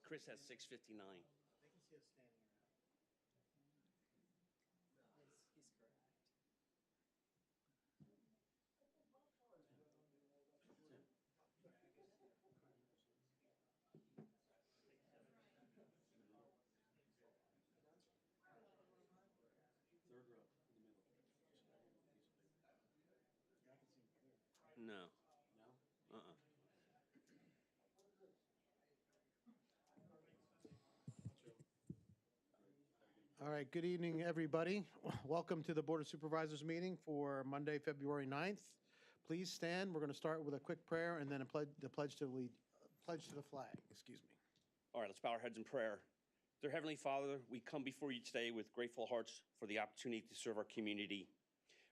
Chris has 6:59. They can see us standing around. He's correct. Third row in the middle. Yeah, I can see him clear. No. No? Uh-uh. All right, good evening, everybody. Welcome to the Board of Supervisors meeting for Monday, February 9th. Please stand. We're going to start with a quick prayer and then the pledge to the flag, excuse me. All right, let's bow our heads in prayer. Dear Heavenly Father, we come before you today with grateful hearts for the opportunity to serve our community.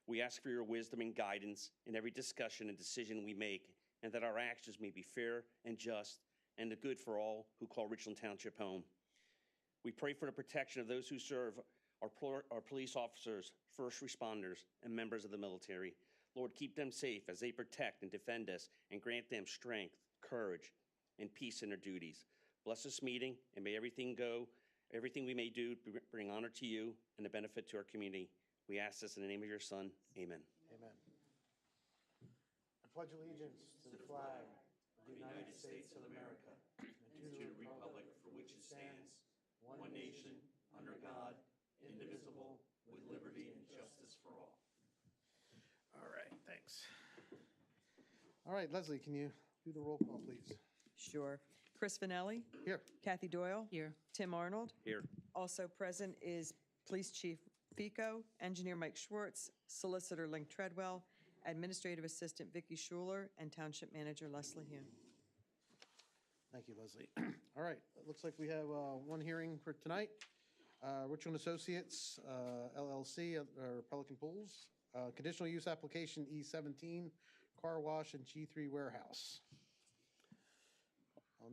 We ask for your wisdom and guidance in every discussion and decision we make, and that our actions may be fair and just and the good for all who call Richland Township home. We pray for the protection of those who serve our police officers, first responders, and members of the military. Lord, keep them safe as they protect and defend us, and grant them strength, courage, and peace in their duties. Bless this meeting, and may everything we may do bring honor to you and a benefit to our community. We ask this in the name of your Son. Amen. Amen. I pledge allegiance to the flag of the United States of America and to the republic for which it stands, one nation, under God, indivisible, with liberty and justice for all. All right, thanks. All right, Leslie, can you do the roll call, please? Sure. Chris Finelli. Here. Kathy Doyle. Here. Tim Arnold. Here. Also present is Police Chief Fico, Engineer Mike Schwartz, Solicitor Link Treadwell, Administrative Assistant Vicki Schuler, and Township Manager Leslie Hune. Thank you, Leslie. All right, it looks like we have one hearing for tonight. Richland Associates, LLC, or Pelican Pools, conditional use application E17, car wash and G3 warehouse.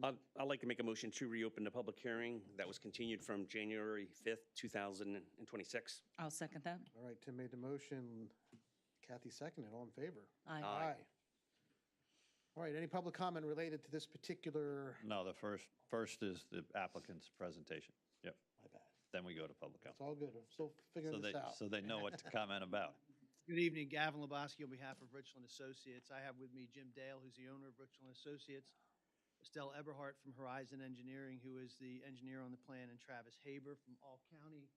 I'd like to make a motion to reopen the public hearing that was continued from January 5th, 2026. I'll second that. All right, Tim made the motion. Kathy seconded. All in favor? Aye. Aye. All right, any public comment related to this particular? No, the first is the applicant's presentation. Yep. My bad. Then we go to public It's comment. all good. I'm still figuring this out. So they know what to comment about. Good evening, Gavin Lebowski on behalf of Richland Associates. I have with me Jim Dale, who's the owner of Richland Associates, Estelle Eberhardt from Horizon Engineering, who is the engineer on the plan, and Travis Haber from All County.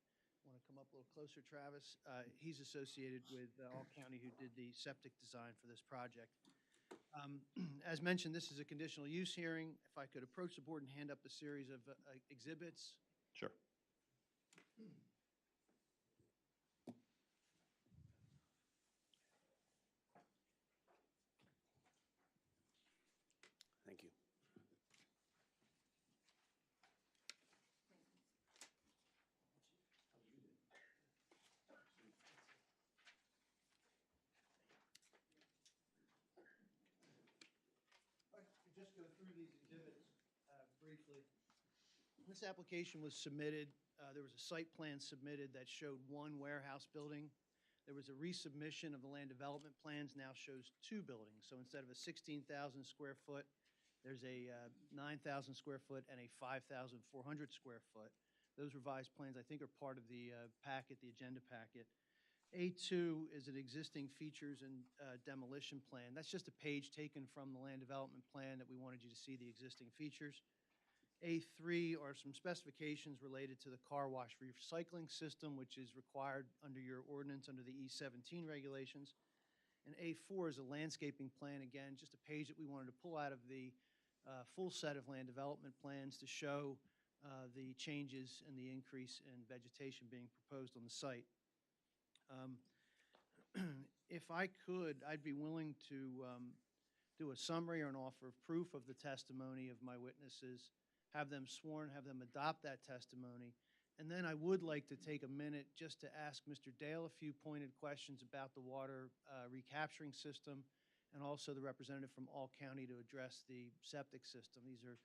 Want to come up a little closer, Travis? He's associated with All County, who did the septic design for this project. As mentioned, this is a conditional use hearing. If I could approach the board and hand up a series of exhibits. Sure. Thank you. I could just go through these exhibits briefly. This application was submitted, there was a site plan submitted that showed one warehouse building. There was a resubmission of the land development plans, now shows two buildings. So instead of a 16,000 square foot, there's a 9,000 square foot and a 5,400 square foot. Those revised plans, I think, are part of the packet, the agenda packet. A2 is an existing features and demolition plan. That's just a page taken from the land development plan that we wanted you to see the existing features. A3 are some specifications related to the car wash recycling system, which is required under your ordinance under the E17 regulations. And A4 is a landscaping plan, again, just a page that we wanted to pull out of the full set of land development plans to show the changes and the increase in vegetation being proposed on the site. If I could, I'd be willing to do a summary or an offer of proof of the testimony of my witnesses, have them sworn, have them adopt that testimony, and then I would like to take a minute just to ask Mr. Dale a few pointed questions about the water recapturing system, and also the representative from All County to address the septic system. These are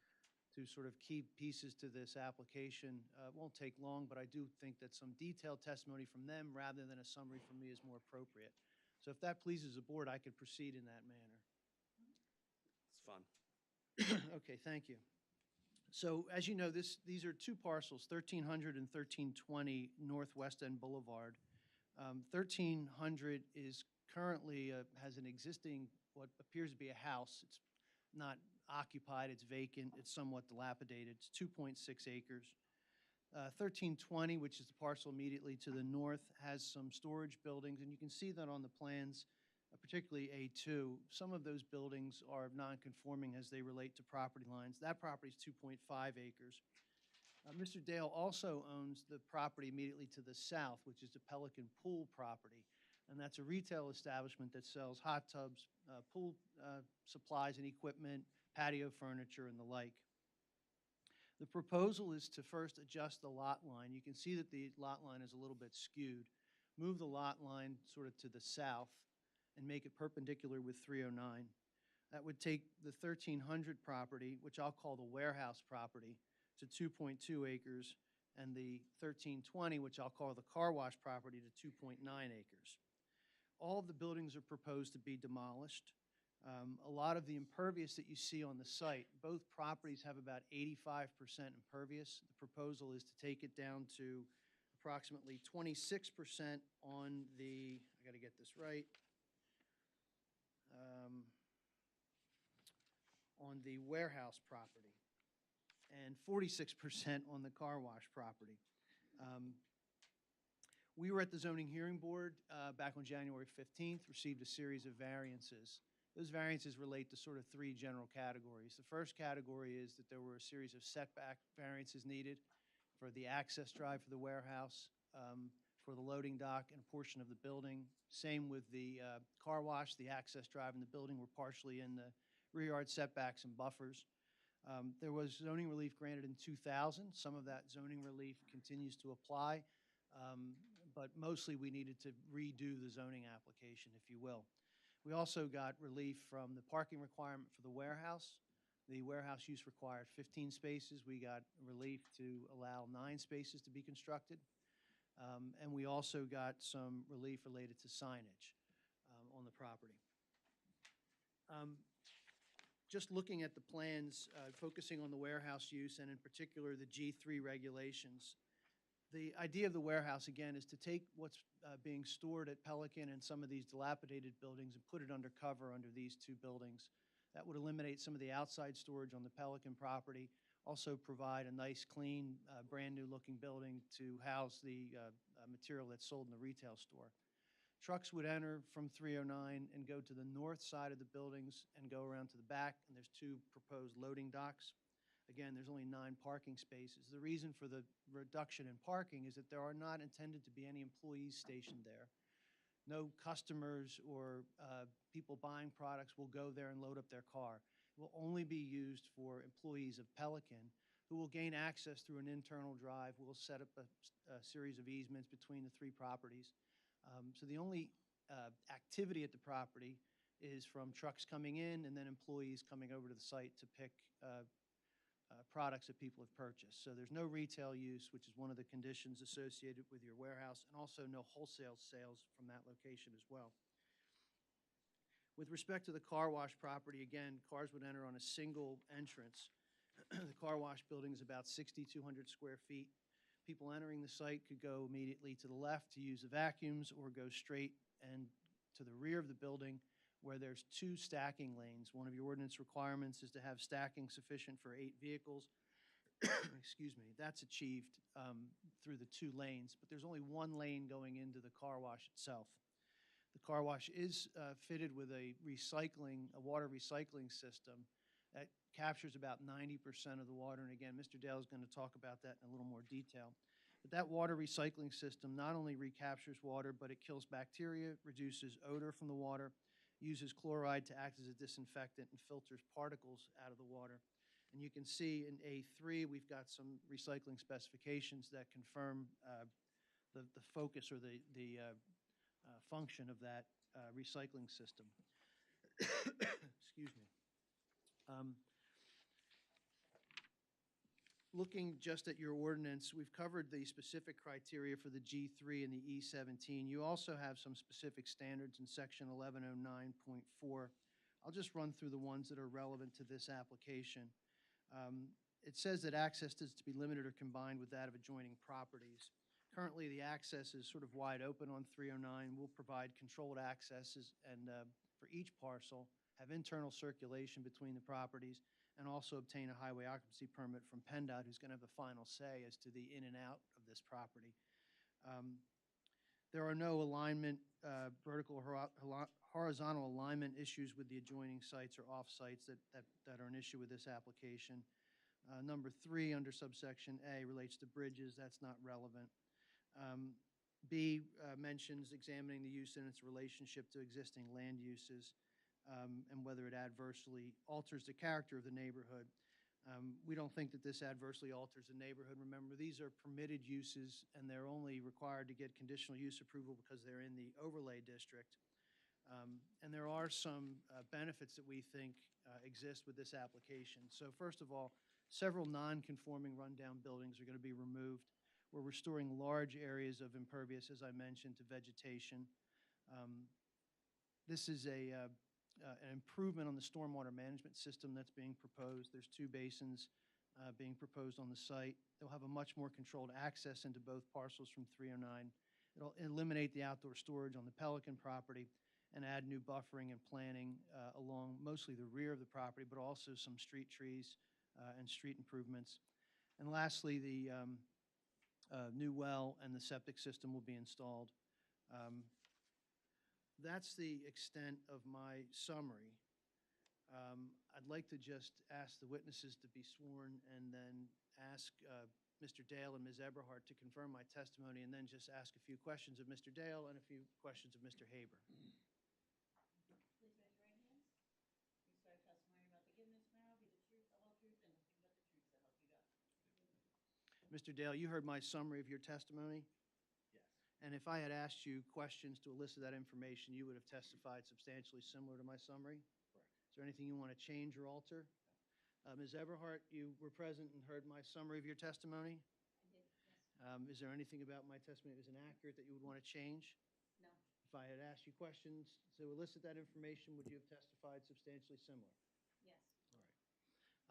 two sort of key pieces to this application. It won't take long, but I do think that some detailed testimony from them rather than a summary from me is more appropriate. So if that pleases the board, I could proceed in that manner. It's fun. Okay, thank you. So as you know, these are two parcels, 1300 and 1320 Northwest End Boulevard. 1300 is currently, has an existing, what appears to be a house. It's not occupied, it's vacant, it's somewhat dilapidated. It's 2.6 acres. 1320, which is the parcel immediately to the north, has some storage buildings, and you can see that on the plans, particularly A2. Some of those buildings are non-conforming as they relate to property lines. That property is 2.5 acres. Mr. Dale also owns the property immediately to the south, which is the Pelican Pool property, and that's a retail establishment that sells hot tubs, pool supplies and equipment, patio furniture, and the like. The proposal is to first adjust the lot line. You can see that the lot line is a little bit skewed. Move the lot line sort of to the south and make it perpendicular with 309. That would take the 1300 property, which I'll call the warehouse property, to 2.2 acres, and the 1320, which I'll call the car wash property, to 2.9 acres. All of the buildings are proposed to be demolished. A lot of the impervious that you see on the site, both properties have about 85% impervious. The proposal is to take it down to approximately 26% on the, I got to get this right, on the warehouse property, and 46% on the car wash property. We were at the zoning hearing board back on January 15th, received a series of variances. Those variances relate to sort of three general categories. The first category is that there were a series of setback variances needed for the access drive for the warehouse, for the loading dock, and a portion of the building. Same with the car wash. The access drive and the building were partially in the rear yard setbacks and buffers. There was zoning relief granted in 2000. Some of that zoning relief continues to apply, but mostly we needed to redo the zoning application, if you will. We also got relief from the parking requirement for the warehouse. The warehouse use required 15 spaces. We got relief to allow 9 spaces to be constructed. And we also got some relief related to signage on the property. Just looking at the plans, focusing on the warehouse use and in particular the G3 regulations, the idea of the warehouse, again, is to take what's being stored at Pelican and some of these dilapidated buildings and put it under cover under these two buildings. That would eliminate some of the outside storage on the Pelican property, also provide a nice, clean, brand-new looking building to house the material that's sold in the retail store. Trucks would enter from 309 and go to the north side of the buildings and go around to the back, and there's 2 proposed loading docks. Again, there's only 9 parking spaces. The reason for the reduction in parking is that there are not intended to be any employees stationed there. No customers or people buying products will go there and load up their car. It will only be used for employees of Pelican who will gain access through an internal drive. We'll set up a series of easements between the 3 properties. So the only activity at the property is from trucks coming in and then employees coming over to the site to pick products that people have purchased. So there's no retail use, which is one of the conditions associated with your warehouse, and also no wholesale sales from that location as well. With respect to the car wash property, again, cars would enter on a single entrance. The car wash building is about 6,200 square feet. People entering the site could go immediately to the left to use the vacuums or go straight and to the rear of the building where there's 2 stacking lanes. One of your ordinance requirements is to have stacking sufficient for 8 vehicles. Excuse me. That's achieved through the 2 lanes, but there's only 1 lane going into the car wash itself. The car wash is fitted with a water recycling system that captures about 90% of the water. And again, Mr. Dale is going to talk about that in a little more detail. But that water recycling system not only recaptures water, but it kills bacteria, reduces odor from the water, uses chloride to act as a disinfectant, and filters particles out of the water. And you can see in A3, we've got some recycling specifications that confirm the focus or the function of that recycling system. Excuse me. Looking just at your ordinance, we've covered the specific criteria for the G3 and the E17. You also have some specific standards in section 1109.4. I'll just run through the ones that are relevant to this application. It says that access is to be limited or combined with that of adjoining properties. Currently, the access is sort of wide open on 309. We'll provide controlled accesses and for each parcel, have internal circulation between the properties, and also obtain a highway occupancy permit from PennDOT, who's going to have the final say as to the in and out of this property. There are no alignment, vertical or horizontal alignment issues with the adjoining sites or off-sites that are an issue with this application. Number 3, under subsection A, relates to bridges. That's not relevant. B mentions examining the use and its relationship to existing land uses and whether it adversely alters the character of the neighborhood. We don't think that this adversely alters the neighborhood. Remember, these are permitted uses, and they're only required to get conditional use approval because they're in the overlay district. And there are some benefits that we think exist with this application. So first of all, several non-conforming rundown buildings are going to be removed. We're restoring large areas of impervious, as I mentioned, to vegetation. This is an improvement on the stormwater management system that's being proposed. There's 2 basins being proposed on the site. They'll have a much more controlled access into both parcels from 309. It'll eliminate the outdoor storage on the Pelican property and add new buffering and planting along mostly the rear of the property, but also some street trees and street improvements. And lastly, the new well and the septic system will be installed. That's the extent of my summary. I'd like to just ask the witnesses to be sworn and then ask Mr. Dale and Ms. Eberhardt to confirm my testimony, and then just ask a few questions of Mr. Dale and a few questions of Mr. Haber. Please raise your right hands. You swear testimony about to give in this matter will be the truth, the whole truth, and nothing but the truth, so help you God. Mr. Dale, you heard my summary of your testimony? Yes. And if I had asked you questions to elicit that information, you would have testified substantially similar to my summary? Correct. Is there anything you want to change or alter? Ms. Eberhardt, you were present and heard my summary of your testimony? I did, yes. Is there anything about my testimony that was inaccurate that you would want to change? No. If I had asked you questions to elicit that information, would you have testified substantially similar? Yes.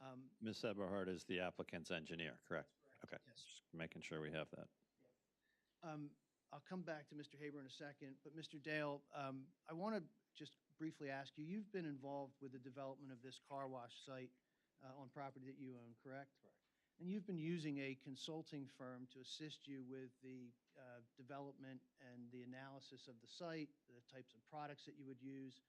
All right. Ms. Eberhard is the applicant's engineer, correct? Okay, Yes. just making sure we have that. I'll come back to Mr. Haber in a second, but Mr. Dale, I want to just briefly ask you, you've been involved with the development of this car wash site on property that you own, correct? Correct. And you've been using a consulting firm to assist you with the development and the analysis of the site, the types of products that you would use,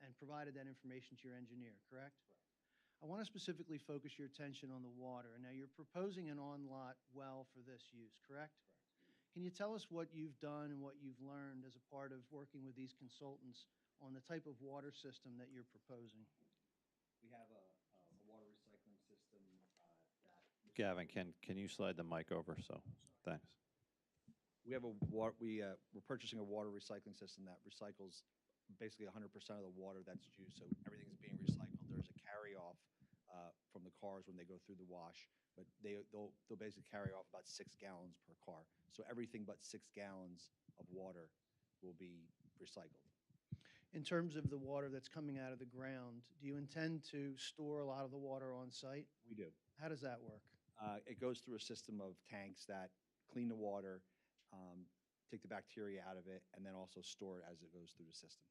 and provided that information to your engineer, correct? Correct. I want to specifically focus your attention on the water. Now, you're proposing an on-lot well for this use, correct? Correct. Can you tell us what you've done and what you've learned as a part of working with these consultants on the type of water system that you're proposing? We have a water recycling system that. Gavin, can you slide the mic over? So, thanks. We have we're purchasing a water recycling system that recycles basically 100% of the water that's used, so everything's being recycled. There's a carry-off from the cars when they go through the wash, but they'll basically carry off about 6 gallons per car. So everything but 6 gallons of water will be recycled. In terms of the water that's coming out of the ground, do you intend to store a lot of the water on site? We do. How does that work? It goes through a system of tanks that clean the water, take the bacteria out of it, and then also store it as it goes through the system.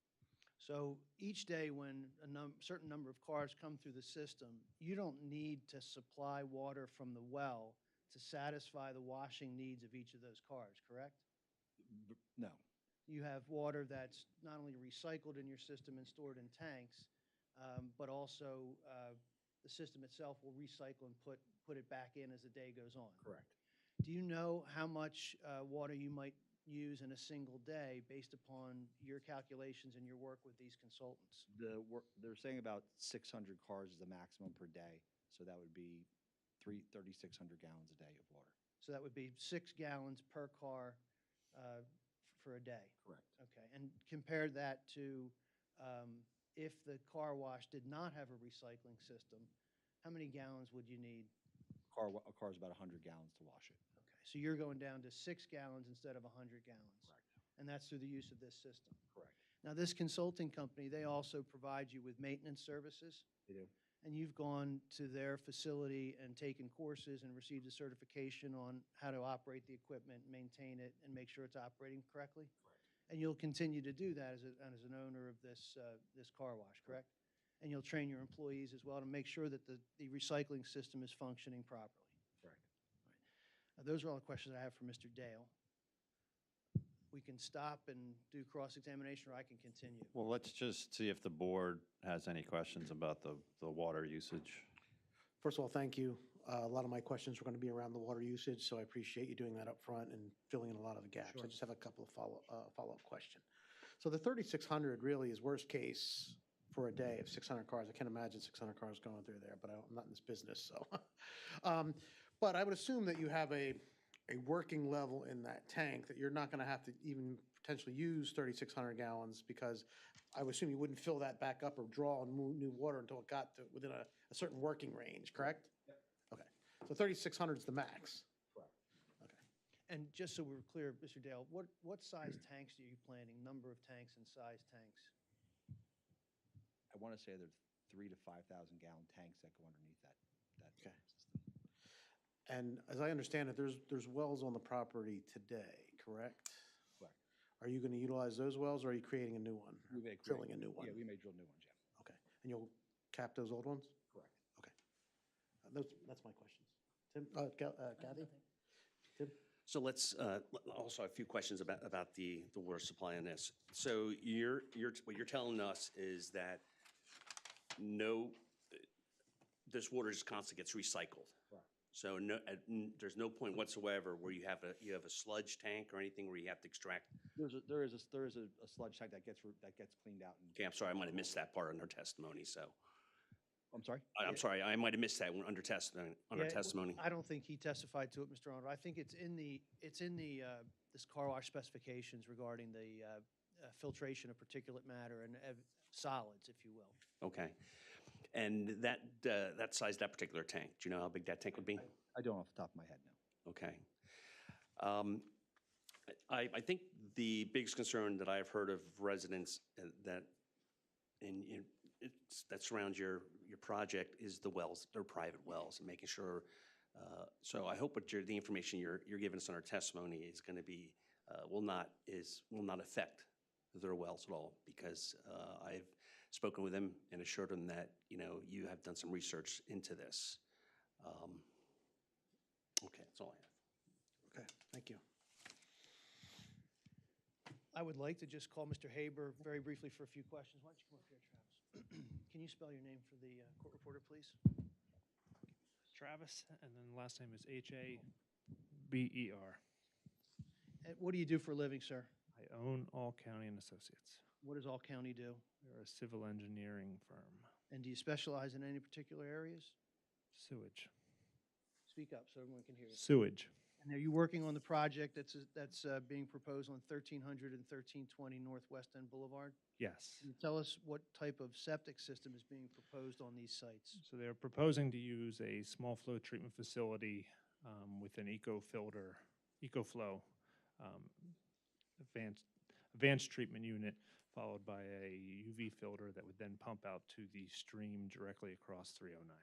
So each day when a certain number of cars come through the system, you don't need to supply water from the well to satisfy the washing needs of each of those cars, correct? No. You have water that's not only recycled in your system and stored in tanks, but also the system itself will recycle and put it back in as the day goes on. Correct. Do you know how much water you might use in a single day based upon your calculations and your work with these consultants? They're saying about 600 cars is the maximum per day, so that would be 3,600 gallons a day of water. So that would be 6 gallons per car for a day? Correct. Okay, and compare that to if the car wash did not have a recycling system, how many gallons would you need? A car is about 100 gallons to wash it. Okay, so you're going down to 6 gallons instead of 100 gallons? Correct. And that's through the use of this system? Correct. Now, this consulting company, they also provide you with maintenance services? They do. and you've gone to their facility and taken courses and received a certification on how to operate the equipment, maintain it, and make sure it's operating correctly? Correct. And you'll continue to do that as an owner of this car wash, correct? And you'll train your employees as well to make sure that the recycling system is functioning properly? Correct. Those are all the questions I have for Mr. Dale. We can stop and do cross-examination, or I can continue. Well, let's just see if the board has any questions about the water usage. First of all, thank you. A lot of my questions were going to be around the water usage, so I appreciate you doing that up front and filling in a lot of the gaps. I just have a couple of follow-up questions. So the 3,600 really is worst case for a day of 600 cars. I can't imagine 600 cars going through there, but I'm not in this business, so. But I would assume that you have a working level in that tank that you're not going to have to even potentially use 3,600 gallons, because I would assume you wouldn't fill that back up or draw new water until it got to within a certain working range, correct? Yep. Okay. So 3,600 is the max. Correct. Okay. And just so we're clear, Mr. Dale, what size tanks are you planning, number of tanks and size tanks? I want to say there's 3,000 to 5,000 gallon tanks that go underneath that Okay. system. And as I understand it, there's wells on the property today, correct? Correct. Are you going to utilize those wells, or are you creating a new one? We may Drilling a new one? Yeah, we may drill new ones, yeah. Okay. And you'll cap those old ones? Correct. Okay. That's my questions. Tim, Kathy? Tim? So let's also a few questions about the water supply on this. So what you're telling us is that this water just constantly gets recycled. Correct. So there's no point whatsoever where you have a sludge tank or anything where you have to extract. There is a sludge tank that gets cleaned out. Okay, I'm sorry, I might have missed that part under testimony. So I'm sorry? I'm sorry, I might have missed that one under testimony. I don't think he testified to it, Mr. Arnold. I think it's in this car wash specifications regarding the filtration of particulate matter and solids, if you will. Okay, and that particular tank, do you know how big that tank would be? I don't off the top of my head now. Okay. I think the biggest concern that I've heard of residents that surrounds your project is the wells, their private wells, and making sure. So I hope the information you're giving us on our testimony is going to be will not affect their wells at all, because I've spoken with them and assured them that you have done some research into this. Okay, that's all I have. Okay, thank you. I would like to just call Mr. Haber very briefly for a few questions. Why don't you come up here, Travis? Can you spell your name for the court reporter, please? Travis, and then the last name is Haber. And what do you do for a living, sir? I own All County and Associates. What does All County do? We're a civil engineering firm. And do you specialize in any particular areas? Sewage. Speak up so everyone can hear you. Sewage. And are you working on the project that's being proposed on 1300 and 1320 Northwest End Boulevard? Yes. Can you tell us what type of septic system is being proposed on these sites? So they're proposing to use a small flow treatment facility with an EcoFlow advanced treatment unit, followed by a UV filter that would then pump out to the stream directly across 309.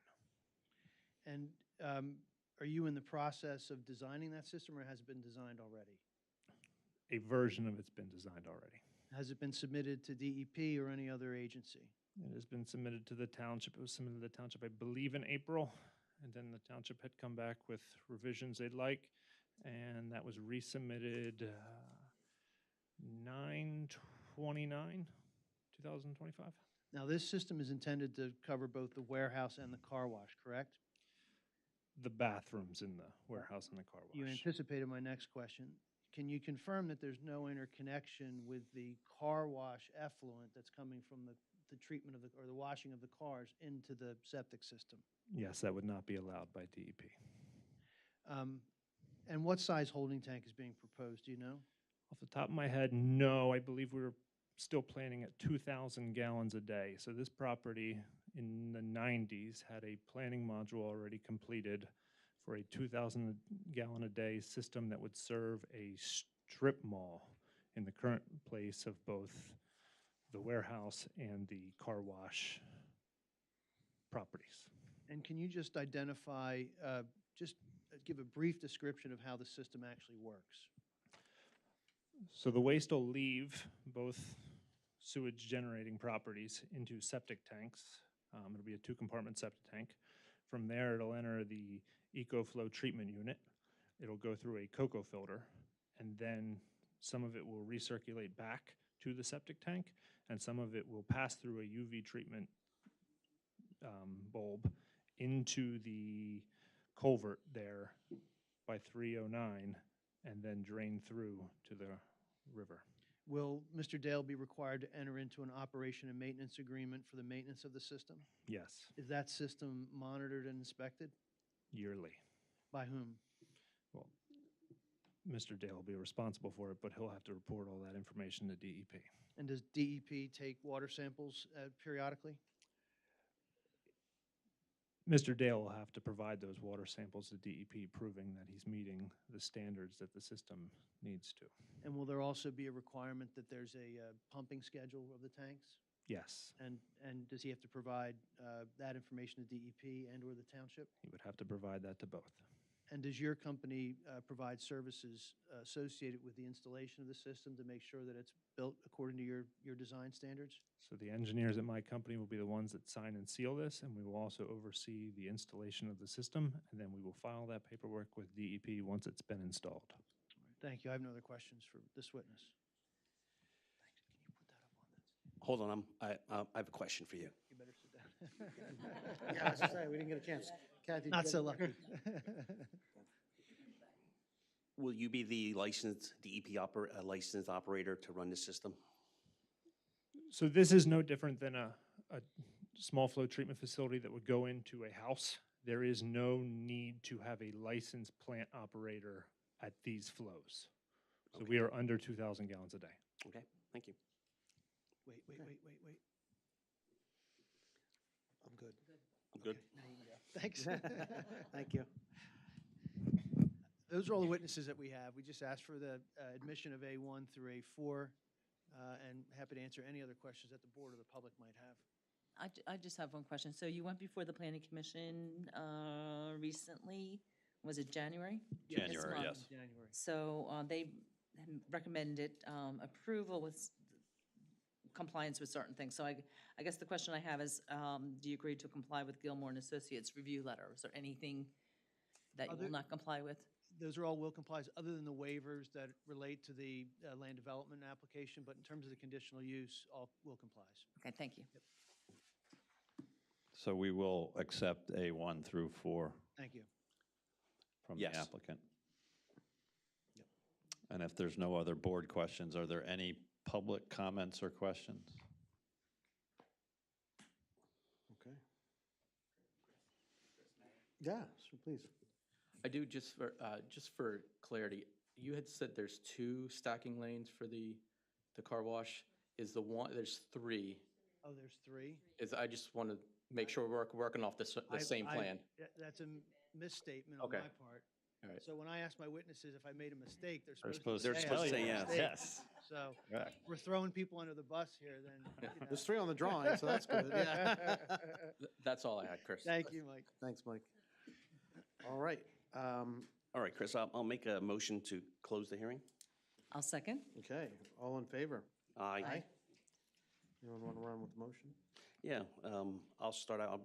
And are you in the process of designing that system, or has it been designed already? A version of it's been designed already. Has it been submitted to DEP or any other agency? It has been submitted to the township. It was submitted to the township, I believe, in April, and then the township had come back with revisions they'd like, and that was resubmitted 9/29/2025. Now, this system is intended to cover both the warehouse and the car wash, correct? The bathrooms in the warehouse and the car wash. You anticipated my next question. Can you confirm that there's no interconnection with the car wash effluent that's coming from the treatment of or the washing of the cars into the septic system? Yes, that would not be allowed by DEP. And what size holding tank is being proposed, do you know? Off the top of my head, no. I believe we were still planning at 2,000 gallons a day. So this property in the 90s had a planning module already completed for a 2,000 gallon a day system that would serve a strip mall in the current place of both the warehouse and the car wash properties. And can you just identify, give a brief description of how the system actually works? So the waste will leave both sewage generating properties into septic tanks. It'll be a 2-compartment septic tank. From there, it'll enter the EcoFlow treatment unit. It'll go through a cocoa filter, and then some of it will recirculate back to the septic tank, and some of it will pass through a UV treatment bulb into the culvert there by 309, and then drain through to the river. Will Mr. Dale be required to enter into an operation and maintenance agreement for the maintenance of the system? Yes, Is that system monitored and inspected? yearly. By whom? Well, Mr. Dale will be responsible for it, but he'll have to report all that information to DEP. And does DEP take water samples periodically? Mr. Dale will have to provide those water samples to DEP, proving that he's meeting the standards that the system needs to. And will there also be a requirement that there's a pumping schedule of the tanks? Yes, And does he have to provide that information to DEP and/or the township? he would have to provide that to both. And does your company provide services associated with the installation of the system to make sure that it's built according to your design standards? So the engineers at my company will be the ones that sign and seal this, and we will also oversee the installation of the system, and then we will file that paperwork with DEP once it's been installed. Thank you. I have no other questions for this witness. Hold on, I have a question for you. You better sit down. Yeah, I was gonna say, we didn't get a chance. Kathy? Not so lucky. Will you be the licensed DEP licensed operator to run the system? So this is no different than a small flow treatment facility that would go into a house. There is no need to have a licensed plant operator at these flows. So we are under 2,000 gallons a day. Okay, thank you. Wait. I'm good. I'm good. Thanks. Thank you. Those are all the witnesses that we have. We just asked for the admission of A1 through A4, and happy to answer any other questions that the board or the public might have. I just have one question. So you went before the planning commission recently, was it January? This January, month. yes. January. So they recommended approval with compliance with certain things. So I guess the question I have is, do you agree to comply with Gilmore and Associates review letter? Is there anything that you will not comply with? Those are all will complies, other than the waivers that relate to the land development application, but in terms of the conditional use, all will complies. Okay, thank you. So we will accept A1 through 4 Thank you. from Yes. the applicant. And if there's no other board questions, are there any public comments or questions? Okay. Yeah, sure, please. I do, just for clarity, you had said there's 2 stacking lanes for the car wash. Is the one, there's 3. Oh, there's 3? I just want to make sure we're working off the same plan. That's a misstatement on Okay. my part. All right. So when I ask my witnesses if I made a mistake, they're They're supposed supposed to to say I say made a yes. mistake. Yes. So Correct. we're throwing people under the bus here then. you know. There's 3 on the drawing, so that's good. Yeah. That's all I had, Chris. Thank you, Mike. Thanks, Mike. All right. All right, Chris, I'll make a motion to close the hearing. I'll second. Okay, all in favor? Aye. Anyone want to run with the motion? Yeah, I'll start out,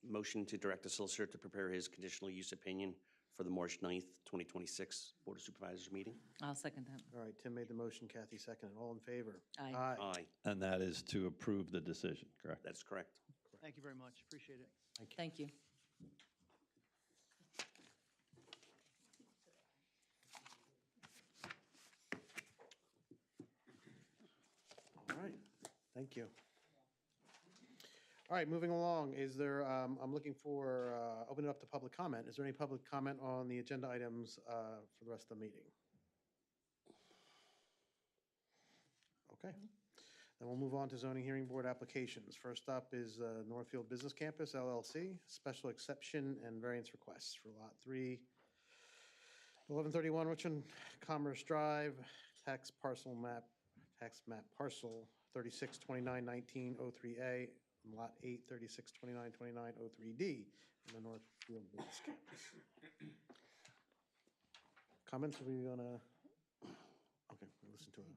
motion to direct the solicitor to prepare his conditional use opinion for the March 9th, 2026 Board of Supervisors meeting. I'll second that. All right, Tim made the motion, Kathy seconded. All in favor? Aye. Aye, And that is to approve the decision, correct? that's correct. Thank you very much. Appreciate it. Thank you. All right, thank you. All right, moving along, is there, I'm looking for, open it up to public comment. Is there any public comment on the agenda items for the rest of the meeting? Okay, then we'll move on to zoning hearing board applications. First up is Northfield Business Campus LLC, special exception and variance requests for Lot 3, 1131 Richland Commerce Drive, tax map parcel 36291903A, from Lot 8, 3629-2903D in the Northfield Business Campus. Comments, are we gonna, okay, we'll listen to it.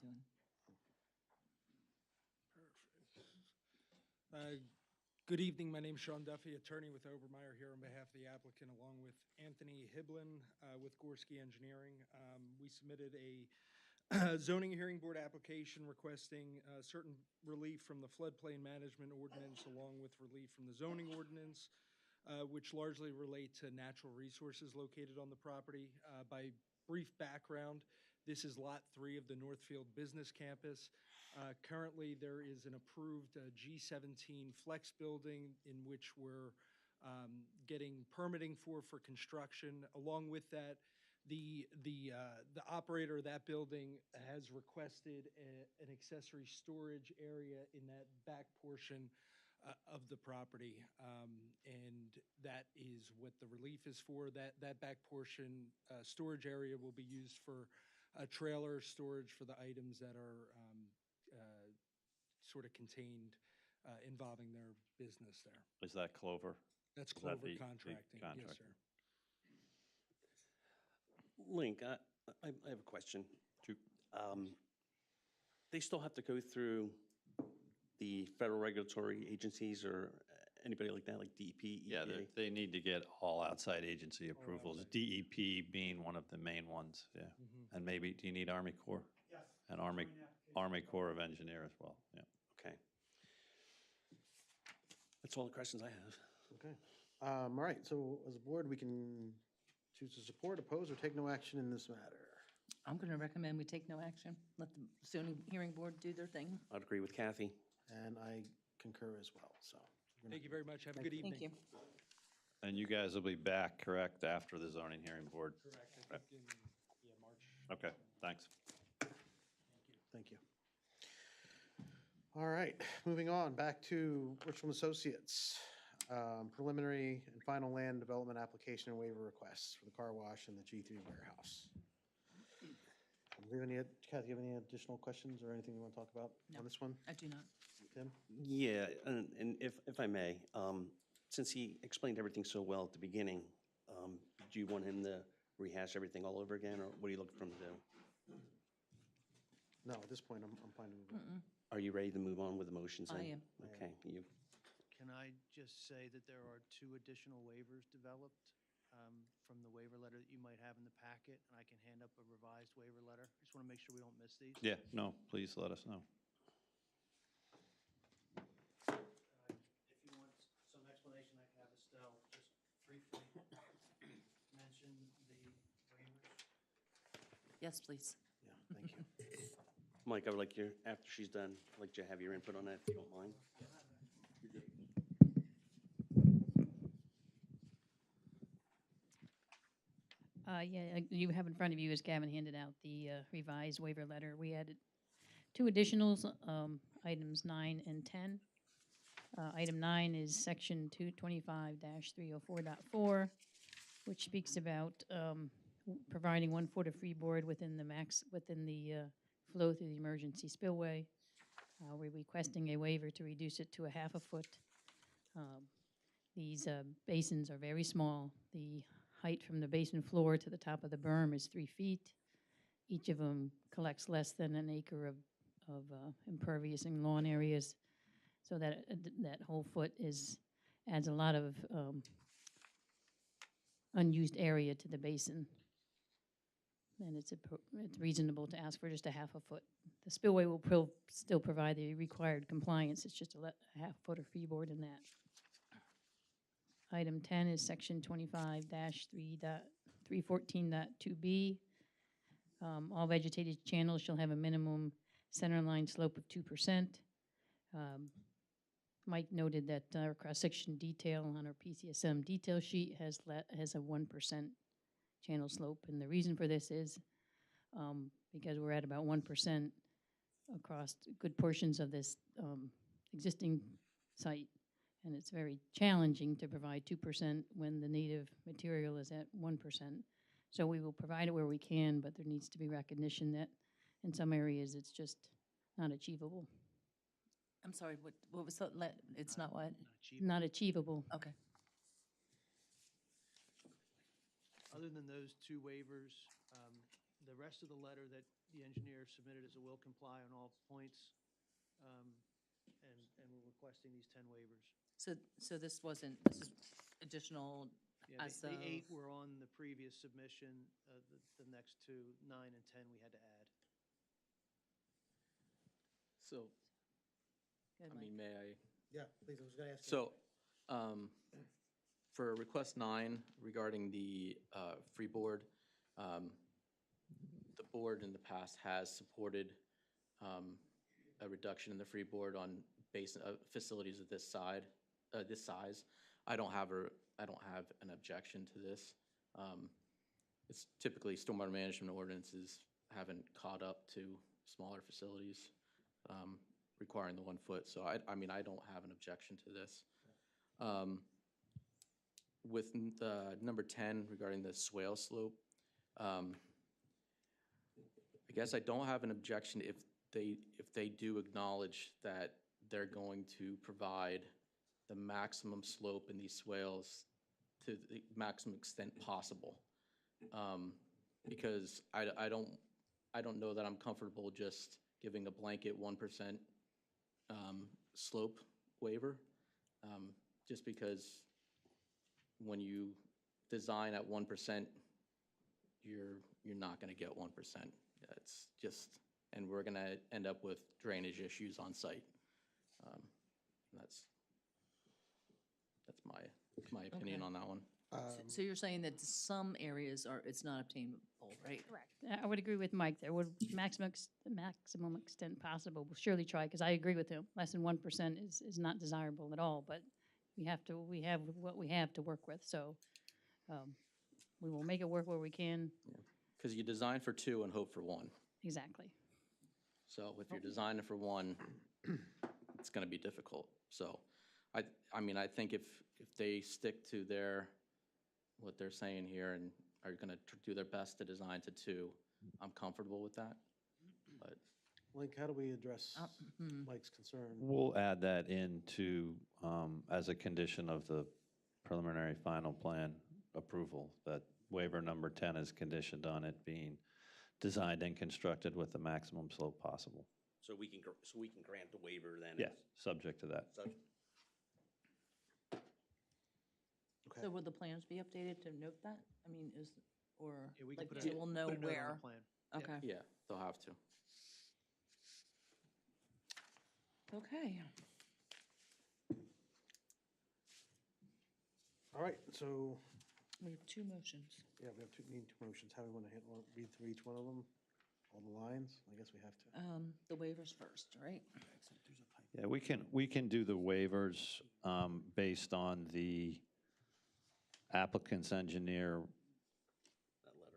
Good evening. My name is Sean Duffy, attorney with Obermeyer, here on behalf of the applicant, along with Anthony Hiblin with Gorski Engineering. We submitted a zoning hearing board application requesting certain relief from the floodplain management ordinance, along with relief from the zoning ordinance, which largely relate to natural resources located on the property. By brief background, this is Lot 3 of the Northfield Business Campus. Currently, there is an approved G17 flex building in which we're getting permitting for construction. Along with that, the operator of that building has requested an accessory storage area in that back portion of the property, and that is what the relief is for. That back portion storage area will be used for trailer storage for the items that are sort of contained involving their business there. Is that Clover? That's Is that Clover the Contracting. Yes, contractor? sir. Link, I have a question. Shoot. They still have to go through the federal regulatory agencies or anybody like that, like DEP, EPA? Yeah, they need to get all outside agency approvals, DEP being one of the main ones, yeah. And maybe, do you need Army Corps? Yes. And Army Corps of Engineer as well, yeah. Okay. That's all the questions I have. Okay. All right, so as a board, we can choose to support, oppose, or take no action in this matter. I'm going to recommend we take no action. Let the zoning hearing board do their thing. I'd agree with Kathy. And I concur as well, so. Thank you very much. Have a good evening. Thank you. And you guys will be back, correct, after the zoning hearing board? Correct. I think in March. Okay, thanks. Thank you. All right, moving on, back to Richland Associates. Preliminary and final land development application and waiver requests for the car wash and the G3 warehouse. Do you have any, Kathy, you have any additional questions or anything you want to talk about No. on this one? I do not. Tim? Yeah, and if I may, since he explained everything so well at the beginning, do you want him to rehash everything all over again, or what are you looking for him to do? No, at this point, I'm fine to move on. Are you ready to move on with the motions? I then? am. Okay, you. Can I just say that there are 2 additional waivers developed from the waiver letter that you might have in the packet, and I can hand up a revised waiver letter. I just want to make sure we don't miss these. Yeah, no, please let us know. If you want some explanation, I can have Estelle just briefly mention the waivers. Yes, please. Yeah, thank you. Mike, I would like your, after she's done, I'd like you to have your input on that, if you don't mind. Yeah, you have in front of you, as Gavin handed out, the revised waiver letter. We added 2 additionals, items 9 and 10. Item 9 is section 225-304.4, which speaks about providing 1 foot of freeboard within the flow through the emergency spillway. We're requesting a waiver to reduce it to a half a foot. These basins are very small. The height from the basin floor to the top of the berm is 3 feet. Each of them collects less than an acre of impervious and lawn areas, so that that whole foot adds a lot of unused area to the basin. And it's reasonable to ask for just a half a foot. The spillway will still provide the required compliance. It's just a half foot of freeboard in that. Item 10 is section 25-314.2B. All vegetated channels shall have a minimum centerline slope of 2%. Mike noted that our cross-section detail on our PCSM detail sheet has a 1% channel slope, and the reason for this is because we're at about 1% across good portions of this existing site. And it's very challenging to provide 2% when the native material is at 1%. So we will provide it where we can, but there needs to be recognition that in some areas it's just not achievable. I'm sorry, what was the, it's not what? Not achievable. Okay. Other than those two waivers, the rest of the letter that the engineer submitted as a will comply on all points, and we're requesting these 10 waivers. So this is additional Yeah, as the of, 8 were on the previous submission, the next two, 9 and 10, we had to add. So, Go ahead, I mean, Mike. may I? Yeah, please, I was gonna ask. So, for request 9 regarding the freeboard, the board in the past has supported a reduction in the freeboard on facilities of this size. I don't have an objection to this. It's typically stormwater management ordinances haven't caught up to smaller facilities requiring the 1 foot. So I mean, I don't have an objection to this. With the number 10 regarding the swale slope, I guess I don't have an objection if they do acknowledge that they're going to provide the maximum slope in these swales to the maximum extent possible. Because I don't know that I'm comfortable just giving a blanket 1% slope waiver, just because when you design at 1%, you're not going to get 1%. It's just, and we're going to end up with drainage issues on site. That's my opinion Okay. on that one. So you're saying that some areas it's not obtainable, right? Correct. I would agree with Mike there. Would the maximum extent possible, we'll surely try, because I agree with him. Less than 1% is not desirable at all, but we have what we have to work with, so we will make it work where we can. Because you design for 2 and hope for 1. Exactly. So if you're designing for 1, it's going to be difficult. So I mean, I think if they stick to what they're saying here and are going to do their best to design to 2, I'm comfortable with that. But Link, how do we address Mike's concern? We'll add that into, as a condition of the preliminary final plan approval, that waiver number 10 is conditioned on it being designed and constructed with the maximum slope possible. So we can grant the waiver then? Yes, subject to that. Okay. So will the plans be updated to note that? I mean, or Yeah, we can like, put a- we'll know put a note on the where? plan. Yep. Okay. yeah, they'll have to. Okay. All right, so, We have 2 motions. yeah, we need 2 motions. How do we want to read through each one of them? All the lines? I guess we have to. The waivers first, right? Yeah, we can do the waivers based on the applicant's engineer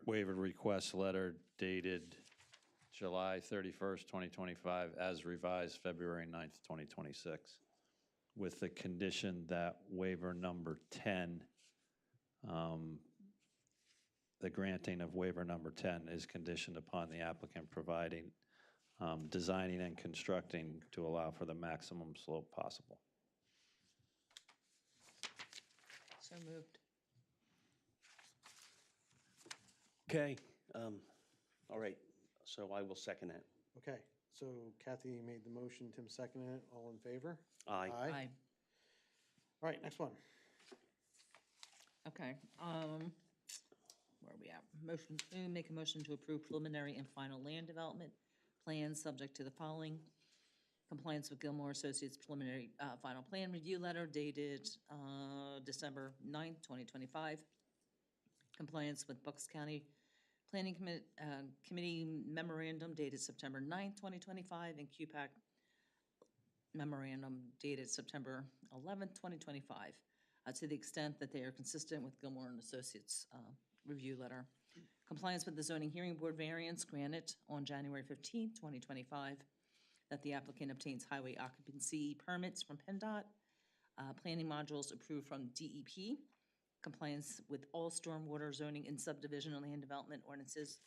waiver request letter dated July 31st, 2025, as revised February 9th, 2026, with the condition that waiver number 10, the granting of waiver number 10 is conditioned upon the applicant providing, designing and constructing to allow for the maximum slope possible. So moved. Okay, all right, so I will second that. Okay, so Kathy made the motion, Tim seconded it. All in favor? Aye. Aye. All right, next one. Okay, where are we at? Make a motion to approve preliminary and final land development plans subject to the following: compliance with Gilmore Associates preliminary final plan review letter dated December 9th, 2025. Compliance with Bucks County Planning Committee memorandum dated September 9th, 2025, and QPAC memorandum dated September 11th, 2025, to the extent that they are consistent with Gilmore and Associates review letter. Compliance with the zoning hearing board variance granted on January 15th, 2025, that the applicant obtains highway occupancy permits from PennDOT, planning modules approved from DEP, compliance with all stormwater zoning and subdivision and land development ordinances,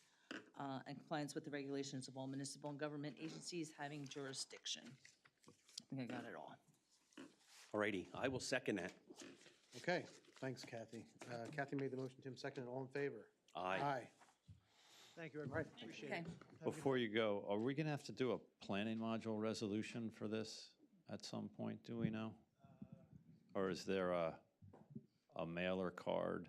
and compliance with the regulations of all municipal and government agencies having jurisdiction. think I got it all. All righty, I will second that. Okay, thanks, Kathy. Kathy made the motion, Tim seconded. All in favor? Aye. Aye. Thank you, everybody. Right. Appreciate Okay. it. Before you go, are we going to have to do a planning module resolution for this at some point, do we know? Or is there a mailer card?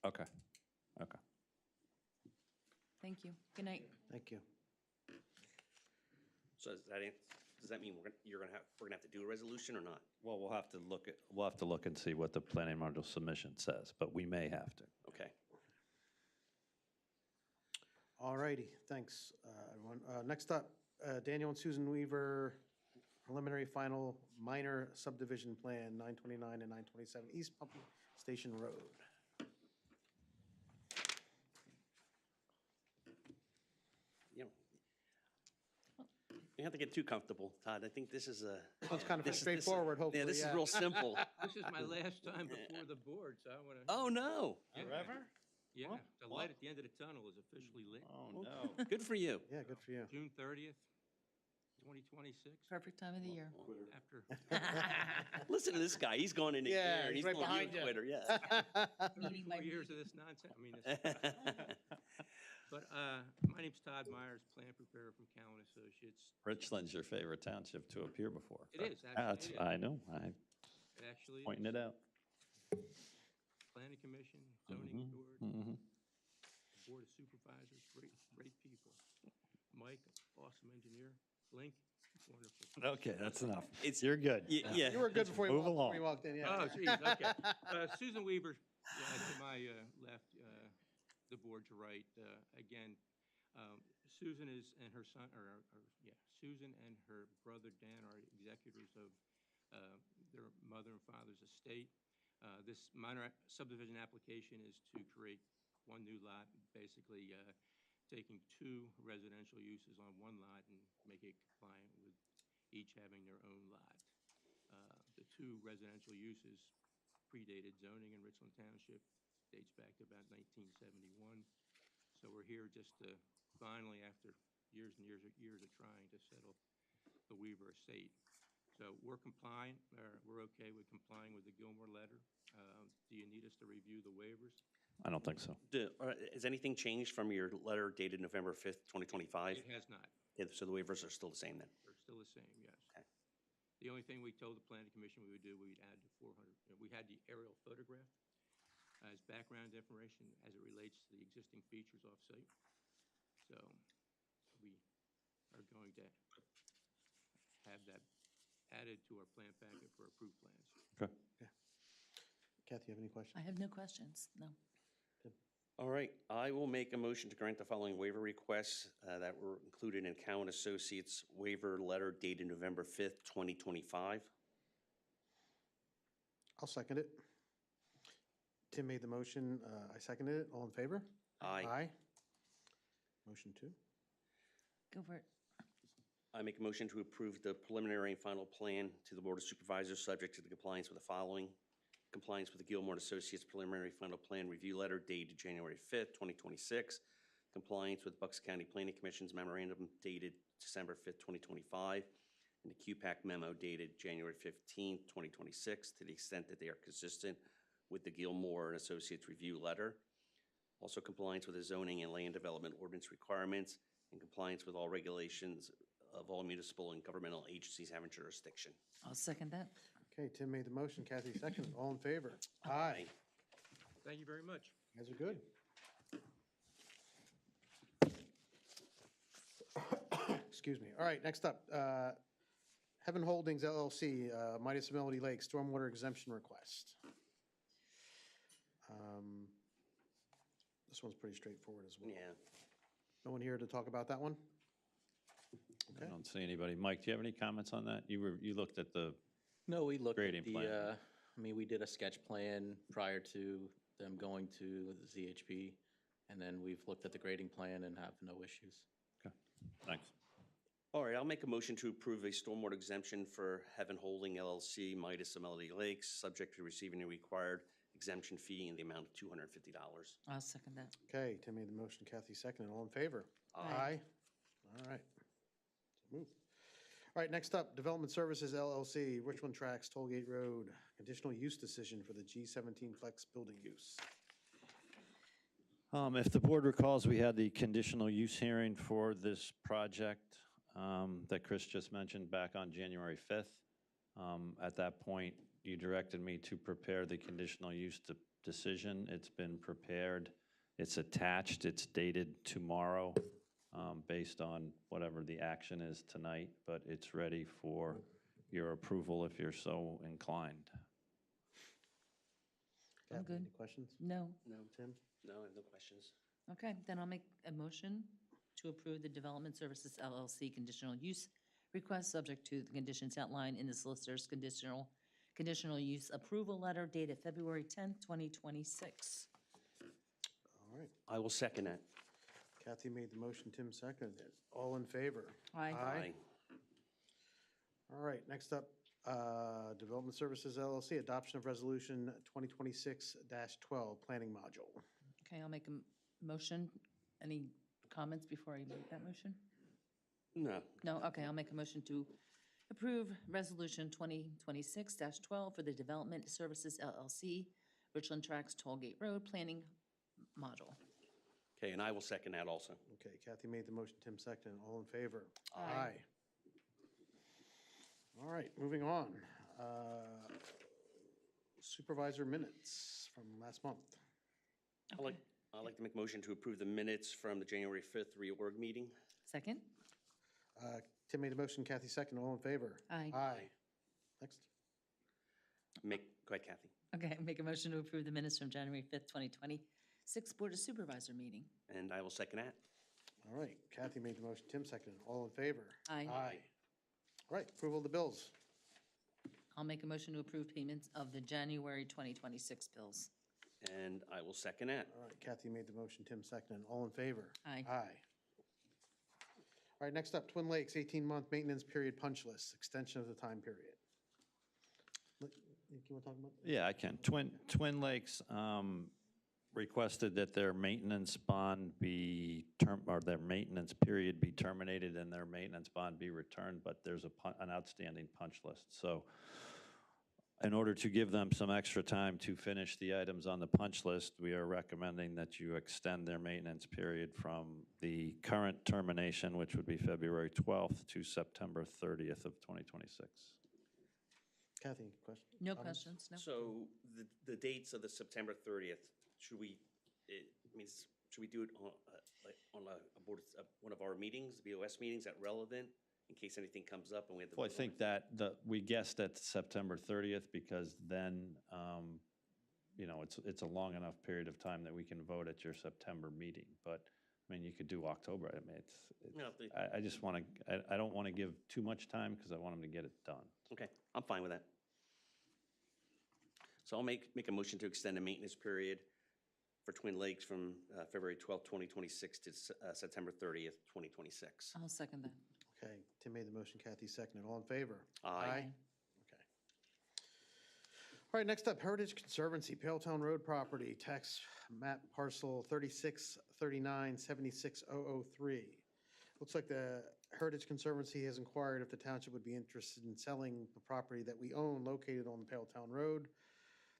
Okay, okay. Thank you. Good night. Thank you. So does that mean we're gonna have to do a resolution or not? Well, we'll have to look and see what the planning module submission says, but we may have to. Okay. All righty, thanks, everyone. Next up, Daniel and Susan Weaver, preliminary final minor subdivision plan, 929 and 927 East Pumping Station Road. You know, you don't have to get too comfortable, Todd. I think this is a. It's kind of this is- straightforward, Yeah, hopefully, this is yeah. real simple. This is my last time before the board, so I want to. Oh, no. Forever? Yeah, the light at the end of the tunnel is officially lit. Oh, no. Good for you. Yeah, good for you. June 30th, 2026, Perfect time of the year. after Listen to this guy. He's going into Yeah, gear and he's he's right going behind on you. Twitter. Yeah. 34 Meeting by years of this nonsense. I mean, but my name's Todd Myers, plant preparer from Cowan Associates. Richland's your favorite township to appear before. It is, actually, it is. I know, I'm It actually pointing is. it out. Planning Commission, Zoning Board, Mhm. Board of Supervisors, great people. Mike, awesome engineer. Link, wonderful. Okay, that's enough. You're good. Yeah. You were good before you Move walked, along. in, yeah. Oh, geez, okay. Susan Weaver, to my left, the board to right. Again, Susan and her son, Susan and her brother Dan are executors of their mother and father's estate. This minor subdivision application is to create one new lot, basically taking two residential uses on one lot and make it compliant with each having their own lot. The two residential uses predated zoning in Richland Township, dates back to about 1971. So we're here just to finally, after years and years of trying to settle the Weaver estate. So we're compliant, or we're okay with complying with the Gilmore letter. Do you need us to review the waivers? I don't think so. Has anything changed from your letter dated November 5th, 2025? It has not. Yeah, so the waivers are still the same then? They're still the same, yes. Okay. The only thing we told the planning commission we would do, we'd add the 400, we had the aerial photograph as background information as it relates to the existing features off-site. So we are going to have that added to our plan packet for approved plans. Okay. Kathy, you have any questions? I have no questions, no. All right, I will make a motion to grant the following waiver requests that were included in Cowan Associates waiver letter dated November 5th, 2025. I'll second it. Tim made the motion, I seconded it. All in favor? Aye. Aye. Motion 2. Go for it. I make a motion to approve the preliminary and final plan to the Board of Supervisors, subject to the compliance with the following. Compliance with the Gilmore and Associates preliminary final plan review letter dated January 5th, 2026. Compliance with Bucks County Planning Commission's memorandum dated December 5th, 2025. And the QPAC memo dated January 15th, 2026, to the extent that they are consistent with the Gilmore and Associates review letter. Also compliance with the zoning and land development ordinance requirements and compliance with all regulations of all municipal and governmental agencies having jurisdiction. I'll second that. Okay, Tim made the motion, Kathy seconded. All in favor? Aye. Thank you very much. You guys are good. Excuse me. All right, next up, Heaven Holdings LLC, Midas Melody Lake, stormwater exemption request. This one's pretty straightforward as well. Yeah. No one here to talk about that one? I Okay. don't see anybody. Mike, do you have any comments on that? You looked at the, No, we looked at Grading the, plan. we did a sketch plan prior to them going to the ZHP, and then we've looked at the grading plan and have no issues. thanks. All right, I'll make a motion to approve a stormwater exemption for Heaven Holding LLC, Midas and Melody Lakes, subject to receiving the required exemption fee in the amount of $250. I'll second that. Okay, Tim made the motion, Kathy seconded. All in favor? Aye. All right. So moved. All right, next up, Development Services LLC, Richland Tracks, Tollgate Road, conditional use decision for the G17 Flex building use. If the board recalls, we had the conditional use hearing for this project that Chris just mentioned back on January 5th. At that point, you directed me to prepare the conditional use decision. It's been prepared. It's attached. It's dated tomorrow based on whatever the action is tonight, but it's ready for your approval if you're so inclined. I'm Kathy, good. Any questions? No. No, Tim? no, I have no questions. Okay, then I'll make a motion to approve the Development Services LLC conditional use request, subject to the conditions outlined in the solicitor's conditional use approval letter dated February 10th, 2026. All right, I will second that. Kathy made the motion, Tim seconded it. All in favor? Aye. All right, next up, Development Services LLC, adoption of resolution 2026-12, planning module. Okay, I'll make a motion. Any comments before I make that motion? No. No, okay, I'll make a motion to approve Resolution 2026-12 for the Development Services LLC, Richland Tracks Tollgate Road Planning Module. Okay, and I will second that also. Okay, Kathy made the motion, Tim seconded. All in favor? Aye. All right, moving on. Supervisor minutes from last month. I'd like to make a motion to approve the minutes from the January 5th reorg meeting. Second? Tim made the motion, Kathy seconded. All in favor? Aye. Aye. Next. Go ahead, Kathy. Okay, make a motion to approve the minutes from January 5th, 2026 Board of Supervisor meeting. And I will second that. All right, Kathy made the motion, Tim seconded. All in favor? Aye. Aye. All right, approval of the bills. I'll make a motion to approve payments of the January 2026 bills. And I will second that. All right, Kathy made the motion, Tim seconded. All in favor? Aye. Aye. All right, next up, Twin Lakes 18-month maintenance period punch list, extension of the time period. You want to talk about that? Yeah, I can. Twin Lakes requested that their maintenance bond be their maintenance period be terminated and their maintenance bond be returned, but there's an outstanding punch list. So in order to give them some extra time to finish the items on the punch list, we are recommending that you extend their maintenance period from the current termination, which would be February 12th, to September 30th of 2026. Kathy, question? No Comments? questions, no? So the dates of the September 30th, should we do it on a board, one of our meetings, BOS meetings, that relevant, in case anything comes up and we have to? Well, I vote on think it? that we guessed at September 30th because then, it's a long enough period of time that we can vote at your September meeting. But, I mean, you could do October. I mean, No, I just want to, I don't want to give too much time because I want them to get it done. Okay, I'm fine with that. So I'll make a motion to extend the maintenance period for Twin Lakes from February 12th, 2026 to September 30th, 2026. I'll second that. Okay, Tim made the motion, Kathy seconded. All in favor? Aye. Okay. All right, next up, Heritage Conservancy, Paletown Road property, tax map parcel 3639-76003. Looks like the Heritage Conservancy has inquired if the township would be interested in selling the property that we own located on Paletown Road.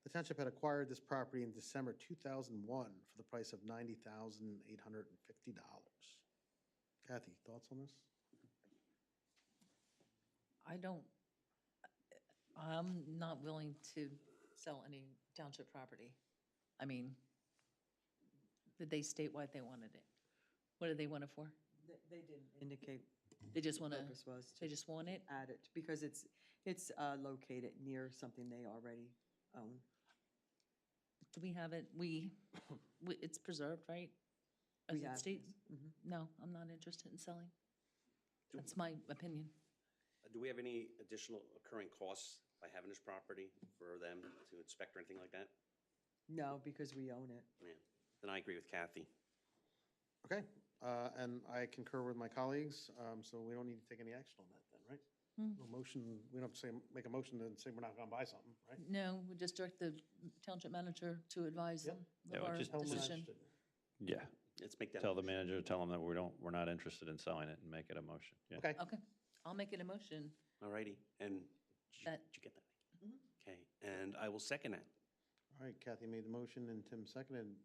The township had acquired this property in December 2001 for the price of $90,850. Kathy, thoughts on this? I'm not willing to sell any township property. I mean, did they state why they wanted it? What did they want it for? They didn't indicate They just want what to, the purpose was they to just want it? add it, because it's located near something they already own. Do we have it? It's preserved, right? We As it have states? this. Mhm. No, I'm not interested in selling. That's my opinion. Do we have any additional occurring costs by having this property for them to inspect or anything like that? No, because we own it. Yeah, then I agree with Kathy. Okay, and I concur with my colleagues, so we don't need to take any action on that then, right? No motion, we don't have to say, make a motion and say we're not gonna buy something, right? No, we just direct the township manager to advise Yep. them Yeah, of we our just- Tell them we're not decision. interested. Yeah, Let's make that. tell the motion. manager, tell them that we're not interested in selling it and make it a motion. Yeah. Okay, Okay, I'll make it a motion. All righty, and That- did you get that? Okay, and I will second that. all right, Kathy made the motion and Tim seconded.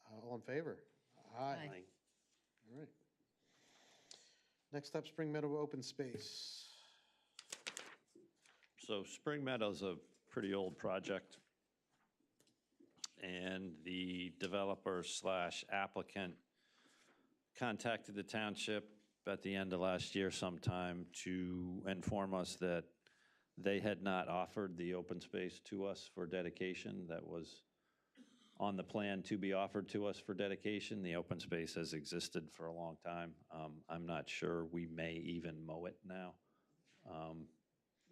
All in favor? Aye. All right. Next up, Spring Meadow Open Space. So Spring Meadow's a pretty old project. And the developer slash applicant contacted the township at the end of last year sometime to inform us that they had not offered the open space to us for dedication. That was on the plan to be offered to us for dedication. The open space has existed for a long time. I'm not sure we may even mow it now.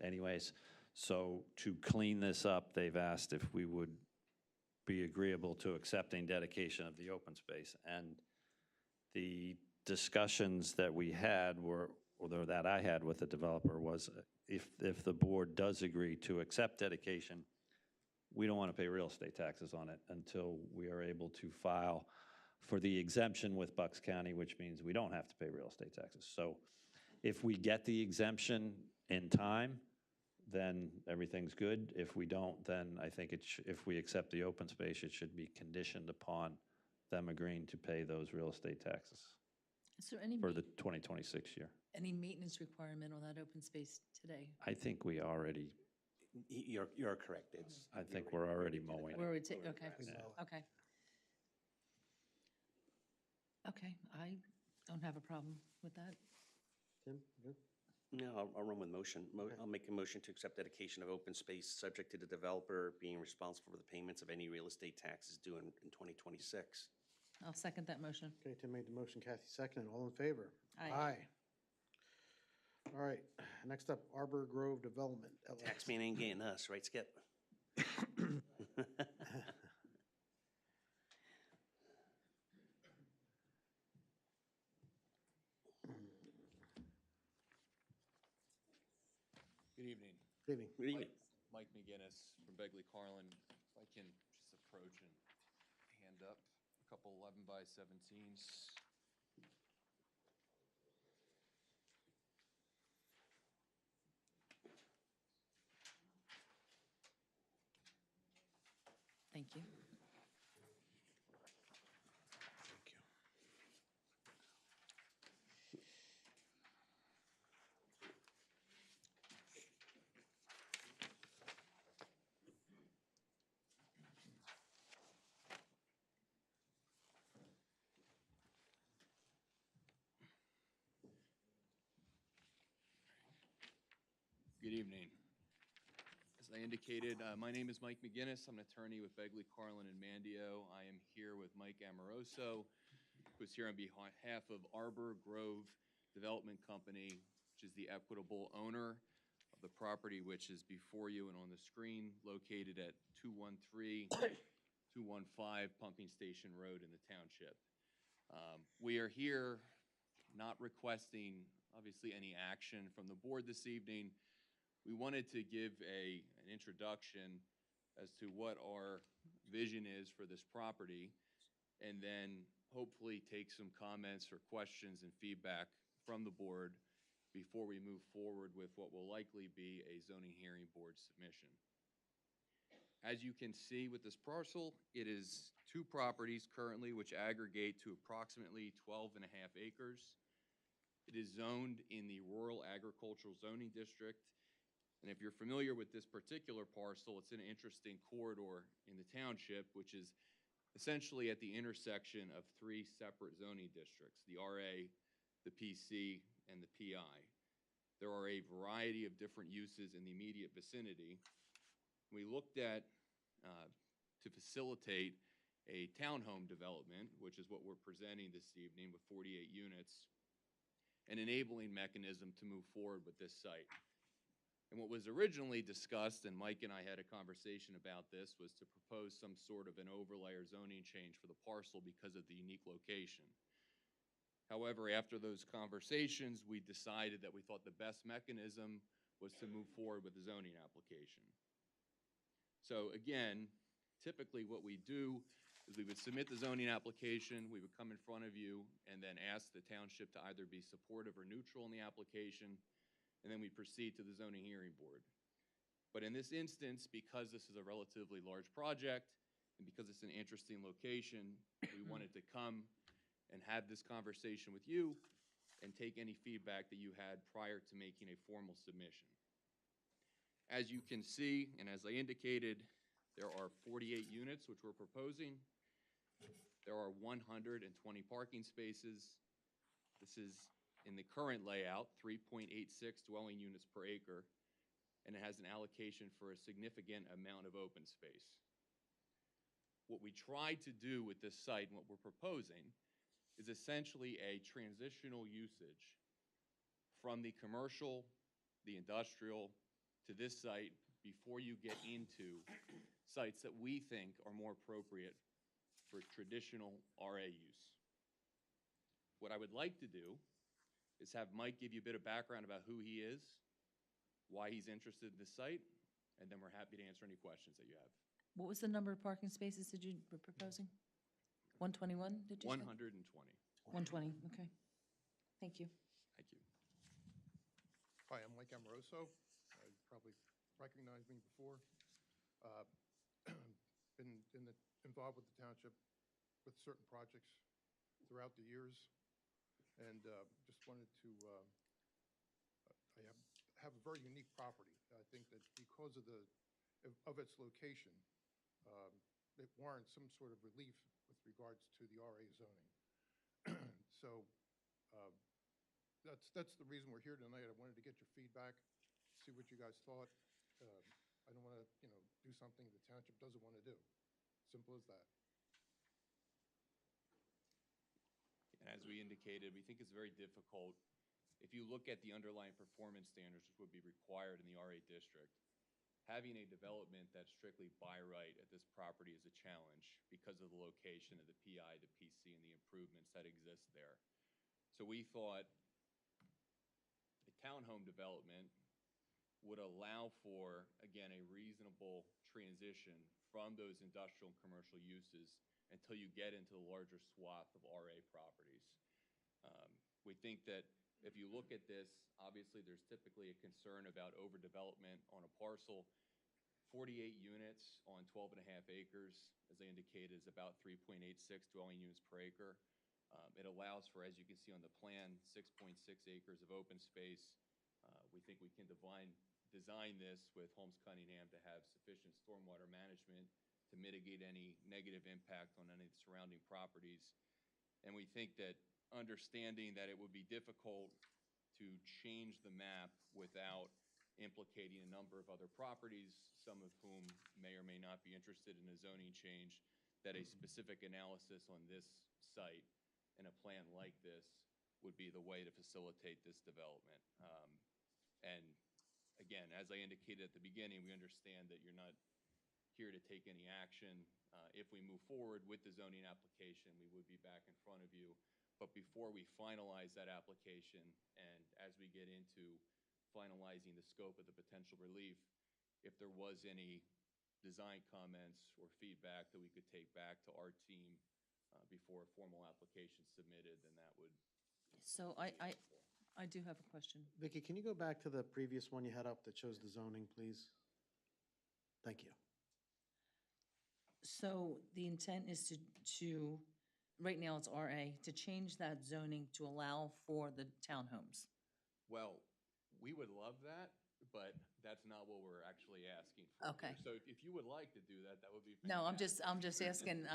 Anyways, so to clean this up, they've asked if we would be agreeable to accepting dedication of the open space. And the discussions that we had were, or that I had with the developer was, if the board does agree to accept dedication, we don't want to pay real estate taxes on it until we are able to file for the exemption with Bucks County, which means we don't have to pay real estate taxes. So if we get the exemption in time, then everything's good. If we don't, then I think if we accept the open space, it should be conditioned upon them agreeing to pay those real estate taxes Is there any, for the 2026 year. any maintenance requirement on that open space today? I think we already, You're correct. It's. I think we're already mowing it. Where we take, okay, We mow it. okay. Okay, I don't have a problem with that. Tim, good? No, I'll run with motion. I'll make a motion to accept dedication of open space, subject to the developer being responsible for the payments of any real estate taxes due in 2026. I'll second that motion. Okay, Tim made the motion, Kathy seconded. All in favor? Aye. All right, next up, Arbor Grove Development. LLC. Taxman ain't getting us, right, Skip? Good evening. Good evening. Good evening. Mike McGinnis from Begley Carlin. If I can just approach and hand up a couple 11 by 17s. Thank you. Good evening. As I indicated, my name is Mike McGinnis. I'm an attorney with Begley, Carlin, and Mandio. I am here with Mike Amoroso, who's here on behalf of Arbor Grove Development Company, which is the equitable owner of the property which is before you and on the screen, located at 213, 215 Pumping Station Road in the township. We are here not requesting, obviously, any action from the board this evening. We wanted to give an introduction as to what our vision is for this property, and then hopefully take some comments or questions and feedback from the board before we move forward with what will likely be a zoning hearing board submission. As you can see with this parcel, it is 2 properties currently which aggregate to approximately 12.5 acres. It is zoned in the Rural Agricultural Zoning District. And if you're familiar with this particular parcel, it's in an interesting corridor in the township, which is essentially at the intersection of 3 separate zoning districts, the RA, the PC, and the PI. There are a variety of different uses in the immediate vicinity. We looked at, to facilitate a townhome development, which is what we're presenting this evening with 48 units, an enabling mechanism to move forward with this site. And what was originally discussed, and Mike and I had a conversation about this, was to propose some sort of an overlay or zoning change for the parcel because of the unique location. However, after those conversations, we decided that we thought the best mechanism was to move forward with the zoning application. So again, typically what we do is we would submit the zoning application, we would come in front of you, and then ask the township to either be supportive or neutral in the application, and then we proceed to the zoning hearing board. But in this instance, because this is a relatively large project, and because it's an interesting location, we wanted to come and have this conversation with you and take any feedback that you had prior to making a formal submission. As you can see, and as I indicated, there are 48 units which we're proposing. There are 120 parking spaces. This is, in the current layout, 3.86 dwelling units per acre, and it has an allocation for a significant amount of open space. What we tried to do with this site and what we're proposing is essentially a transitional usage from the commercial, the industrial, to this site before you get into sites that we think are more appropriate for traditional RA use. What I would like to do is have Mike give you a bit of background about who he is, why he's interested in this site, and then we're happy to answer any questions that you have. What was the number of parking spaces that you were proposing? 121, did you say? 120. 120, okay. Thank you. Thank you. Hi, I'm Mike Amoroso. You probably recognized me before. Been involved with the township with certain projects throughout the years, and just wanted to, I have a very unique property. I think that because of its location, it warrants some sort of relief with regards to the RA zoning. So that's the reason we're here tonight. I wanted to get your feedback, see what you guys thought. I don't want to, do something the township doesn't want to do. Simple as that. And as we indicated, we think it's very difficult. If you look at the underlying performance standards which would be required in the RA district, having a development that's strictly by right at this property is a challenge because of the location of the PI, the PC, and the improvements that exist there. So we thought a townhome development would allow for, again, a reasonable transition from those industrial and commercial uses until you get into the larger swath of RA properties. We think that if you look at this, obviously there's typically a concern about overdevelopment on a parcel. 48 units on 12 and a half acres, as I indicated, is about 3.86 dwelling units per acre. It allows for, as you can see on the plan, 6.6 acres of open space. We think we can design this with Holmes Cunningham to have sufficient stormwater management to mitigate any negative impact on any of the surrounding properties. And we think that understanding that it would be difficult to change the map without implicating a number of other properties, some of whom may or may not be interested in a zoning change, that a specific analysis on this site and a plan like this would be the way to facilitate this development. And again, as I indicated at the beginning, we understand that you're not here to take any action. If we move forward with the zoning application, we would be back in front of you. But before we finalize that application, and as we get into finalizing the scope of the potential relief, if there was any design comments or feedback that we could take back to our team before a formal application submitted, then that would. So I do have a question. Vicki, can you go back to the previous one you had up that shows the zoning, please? Thank you. So the intent is to, right now it's RA, to change that zoning to allow for the townhomes. Well, we would love that, but that's not what we're actually asking for. Okay. So if you would like to do that, that would be fantastic. No, I'm just asking,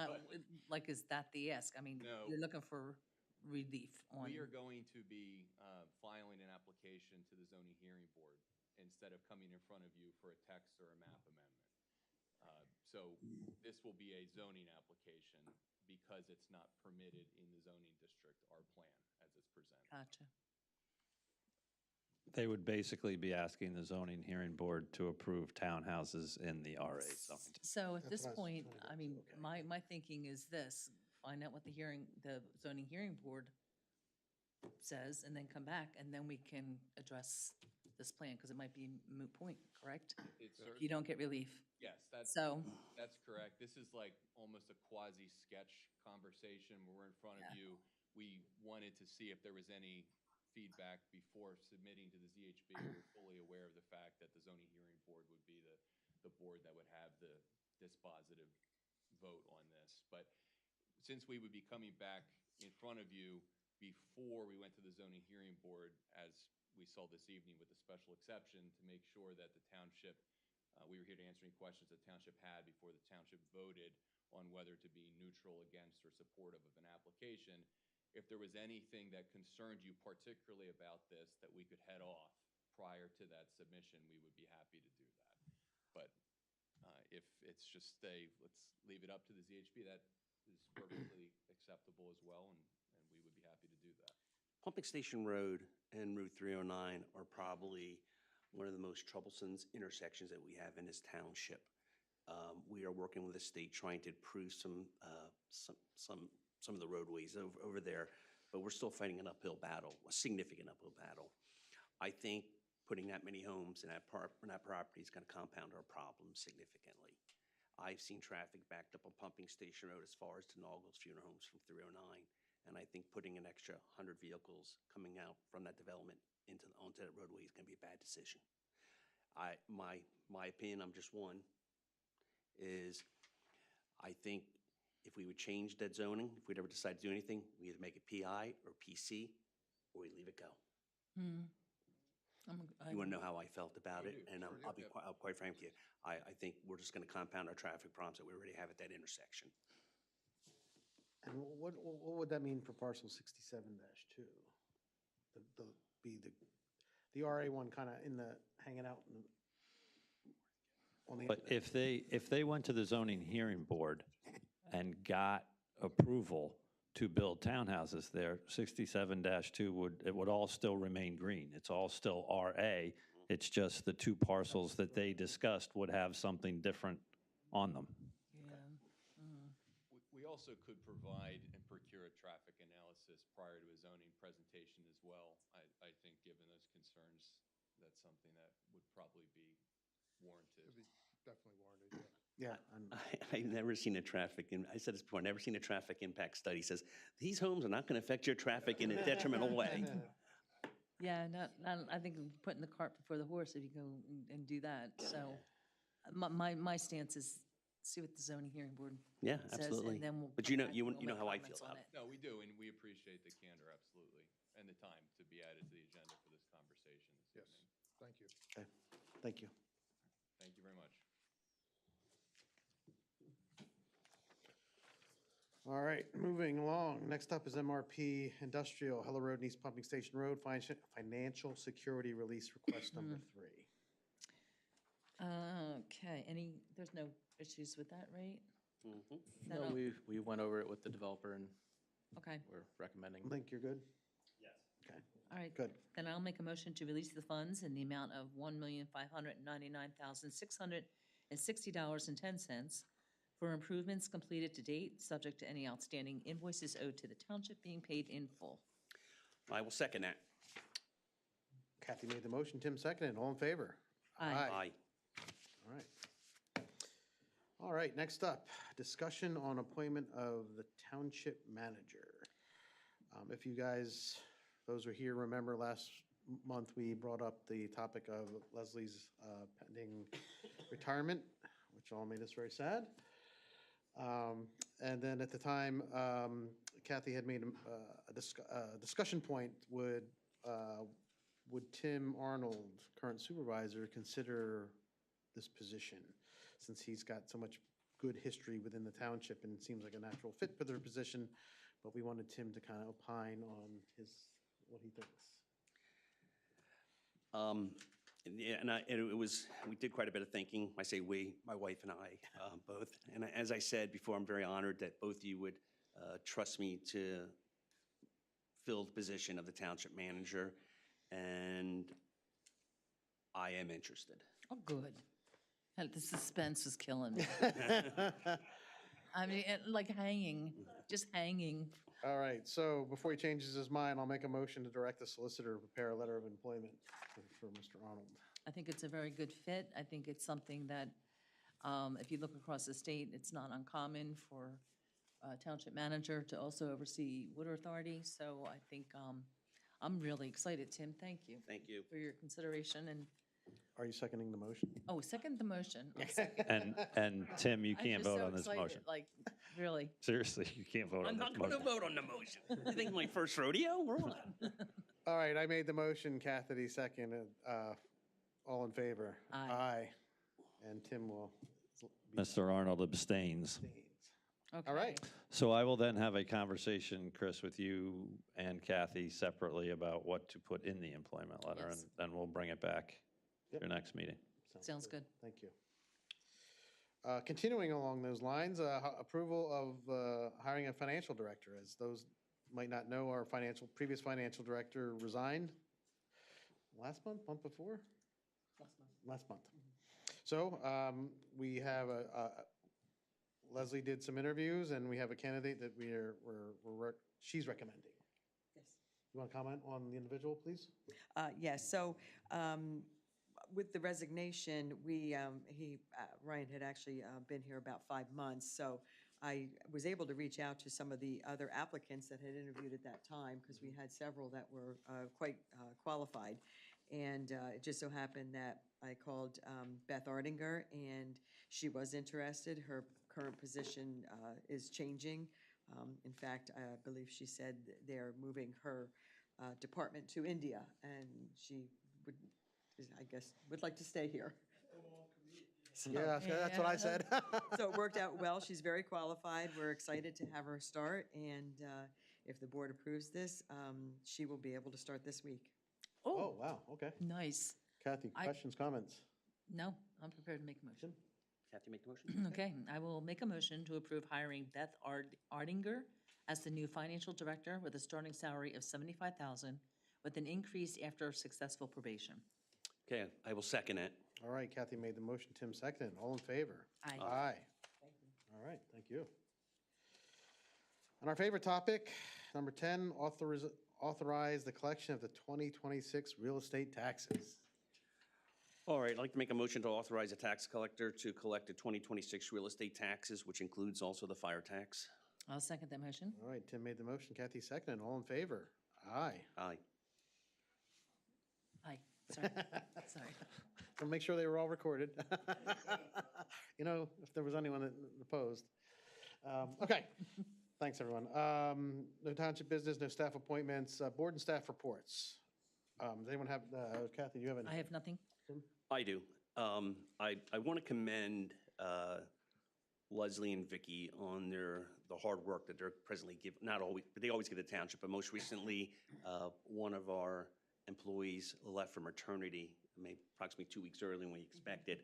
like, is that the ask? I mean, No. you're looking for relief on. We are going to be filing an application to the zoning hearing board instead of coming in front of you for a text or a map amendment. So this will be a zoning application because it's not permitted in the zoning district, our plan, as it's presented. Gotcha. They would basically be asking the zoning hearing board to approve townhouses in the RA zone. So at this That's what I was point, trying to I get mean, to, okay. my thinking is this, find out what the zoning hearing board says, and then come back, and then we can address this plan, because it might be a moot point, correct? It's If you don't get relief. Yes, that's correct. This is like almost a quasi-sketch conversation where we're in front of you. We wanted to see if there was any feedback before submitting to the ZHB. We're fully aware of the fact that the zoning hearing board would be the board that would have the dispositive vote on this. But since we would be coming back in front of you before we went to the zoning hearing board, as we saw this evening with the special exception, to make sure that the township, we were here to answer any questions the township had before the township voted on whether to be neutral, against, or supportive of an application. If there was anything that concerned you particularly about this that we could head off prior to that submission, we would be happy to do that. But if it's just let's leave it up to the ZHB, that is perfectly acceptable as well, and we would be happy to do that. Pumping Station Road and Route 309 are probably one of the most troublesome intersections that we have in this township. We are working with the state trying to improve some of the roadways over there, but we're still fighting an uphill battle, a significant uphill battle. I think putting that many homes in that property is going to compound our problems significantly. I've seen traffic backed up on Pumping Station Road as far as to Naugles Funeral Homes from 309. And I think putting an extra 100 vehicles coming out from that development onto that roadway is going to be a bad decision. My opinion, I'm just one, is I think if we would change that zoning, if we'd ever decide to do anything, we either make it PI or PC, or we leave it go. You want to know how I felt about it? And I'll be quite frank with you. I think we're just going to compound our traffic problems that we already have at that intersection. And what would that mean for parcel 67-2? The RA one kind of hanging out on the. But if they went to the zoning hearing board and got approval to build townhouses there, 67-2 would all still remain green. It's all still RA. It's just the two parcels that they discussed would have something different on them. We also could provide and procure a traffic analysis prior to a zoning presentation as well. I think given those concerns, that's something that would probably be warranted. It'd be definitely warranted, Yeah. I've never seen a I said this before, I've never seen a traffic impact study says, these homes are not going to affect your traffic in a detrimental way. Yeah, I think putting the cart before the horse if you go and do that. So my stance is see what the zoning hearing board Yeah, says, absolutely. and then we'll But come you know, back you and we'll know make how I comments feel on about it. No, we do, and we appreciate the candor, absolutely, and the time to be added to the agenda for this conversation this Yes, evening. thank you. Okay. Thank you. Thank you very much. All right, moving along. Next up is MRP Industrial, Hello Road and East Pumping Station Road, financial security release request number 3. Okay, there's no issues with that, right? Is that No, all? we went over it with the developer, and Okay, we're recommending. Link, you're good? Yes. Okay, all right. good. Then I'll make a motion to release the funds in the amount of $1,599,660.10 for improvements completed to date, subject to any outstanding invoices owed to the township being paid in full. I will second that. Kathy made the motion, Tim seconded. All in favor? Aye. Aye. All right. All right, next up, discussion on appointment of the township manager. If you guys, those who are here, remember last month we brought up the topic of Leslie's pending retirement, which all made us very sad. And then at the time, Kathy had made a discussion point, would Tim Arnold, current supervisor, consider this position, since he's got so much good history within the township and seems like a natural fit for their position, but we wanted Tim to kind of opine on what he thinks. Yeah, and we did quite a bit of thinking. I say we, my wife and I, both. And as I said before, I'm very honored that both of you would trust me to fill the position of the township manager, and I am interested. Oh, good. The suspense is killing me. I mean, like hanging, just hanging. All right, so before he changes his mind, I'll make a motion to direct the solicitor to prepare a letter of employment for Mr. Arnold. I think it's a very good fit. I think it's something that, if you look across the state, it's not uncommon for a township manager to also oversee water authority. So I think I'm really excited, Tim. Thank you. Thank you. For your consideration and, Are you seconding the motion? oh, second the motion. I'll second. And Tim, you I'm can't just vote so on this excited, motion. Like, really. Seriously, you can't vote on I'm this not going to motion. vote on the motion. You think my first rodeo? We're on. All right, I made the motion, Cassidy seconded. All in favor? Aye. Aye. And Tim will. Mr. Arnold abstains. All right. So I will then have a conversation, Chris, with you and Kathy separately about what to put in the employment letter, and Yes. then we'll bring it back Yep. your next meeting. Sounds good. Thank you. Continuing along those lines, approval of hiring a financial director. As those might not know, our previous financial director resigned last month before? Last month. So we have Leslie did some interviews, and we have a candidate that she's recommending. Yes. You want to comment on the individual, please? Yes, so with the resignation, Ryan had actually been here about 5 months, so I was able to reach out to some of the other applicants that had interviewed at that time, because we had several that were quite qualified. And it just so happened that I called Beth Ardinger, and she was interested. Her current position is changing. In fact, I believe she said they're moving her department to India, and she would, I guess, would like to stay here. So- Yeah, that's what I said. So it worked out well. She's very qualified. We're excited to have her start, and if the board approves this, she will be able to start this week. Oh, wow, okay. Nice. Kathy, questions, comments? No, I'm prepared to make a motion. Kathy, make the motion? Okay, I will make a motion to approve hiring Beth Ardinger as the new financial director with a starting salary of $75,000 with an increase after successful probation. Okay, I will second it. All right, Kathy made the motion, Tim seconded. All in favor? Aye. Aye. All right, thank you. On our favorite topic, number 10, authorize the collection of the 2026 real estate taxes. All right, I'd like to make a motion to authorize a tax collector to collect the 2026 real estate taxes, which includes also the fire tax. I'll second that motion. All right, Tim made the motion, Kathy seconded. All in favor? Aye. Aye. Aye, sorry, sorry. So make sure they were all recorded. You know, if there was anyone that opposed. Okay, thanks, everyone. No township business, no staff appointments, board and staff reports. Does anyone have, Kathy, do you have any? I have nothing. I do. I want to commend Leslie and Vicky on the hard work that they're presently giving, not always, but they always give the township, but most recently, one of our employees left for maternity, maybe approximately 2 weeks earlier than we expected.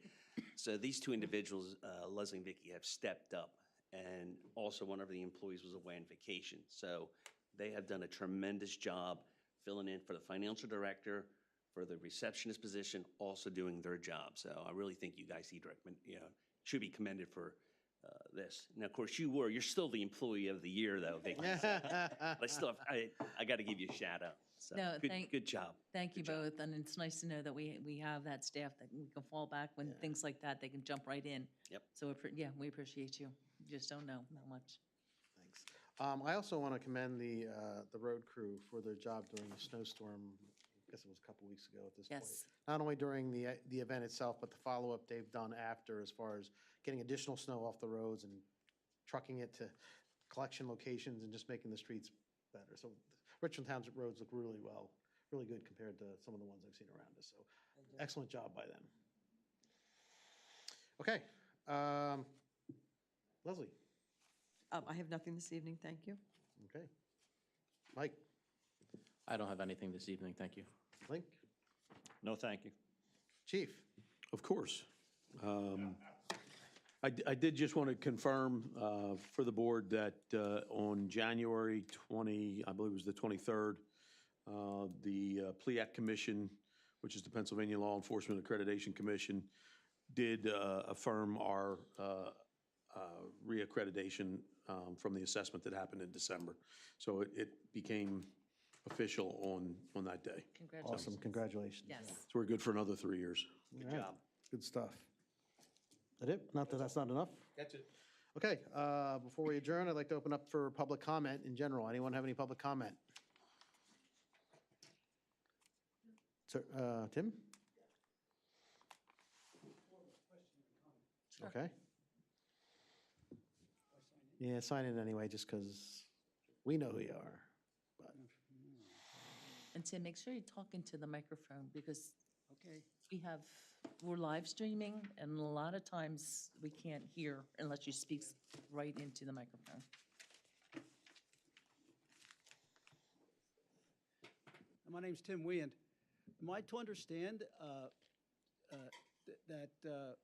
So these two individuals, Leslie and Vicky, have stepped up, and also one of the employees was away on vacation. So they have done a tremendous job filling in for the financial director, for the receptionist position, also doing their job. So I really think you guys should be commended for this. Now, of course, you're still the employee of the year, though, Vicky. But I got to give you a shout out. So No, good job. Thank you Good job. both, and it's nice to know that we have that staff that we can fall back when things like that, they can jump right in. Yep. So, we appreciate you. You just don't know how much. Thanks. I also want to commend the road crew for their job during the snowstorm. I guess it was a couple weeks ago at this point. Yes. Not only during the event itself, but the follow-up they've done after, as far as getting additional snow off the roads and trucking it to collection locations and just making the streets better. So Richland Township roads look really good compared to some of the ones I've seen around us. So excellent job by them. Okay. Leslie. I have nothing this evening, thank you. Okay. Mike. I don't have anything this evening, thank you. Link. No, thank you. Chief. Of course. I did just want to confirm for the board that on January 20, I believe it was the 23rd, the PLEAC Commission, which is the Pennsylvania Law Enforcement Accreditation Commission, did affirm our reaccreditation from the assessment that happened in December. So it became official on that day. Congratulations. Awesome, congratulations. Yes. So we're good for another 3 years. Good job. Good stuff. That it? Not that that's not enough? That's it. Okay, before we adjourn, I'd like to open up for public comment in general. Anyone have any public comment? Sir, Tim? Okay. Yeah, sign in anyway, just because we know who you are. But And Tim, make sure you talk into the microphone because we're live streaming and a lot of times we can't hear unless you speak right into the microphone. My name's Tim Weand. Am I to understand that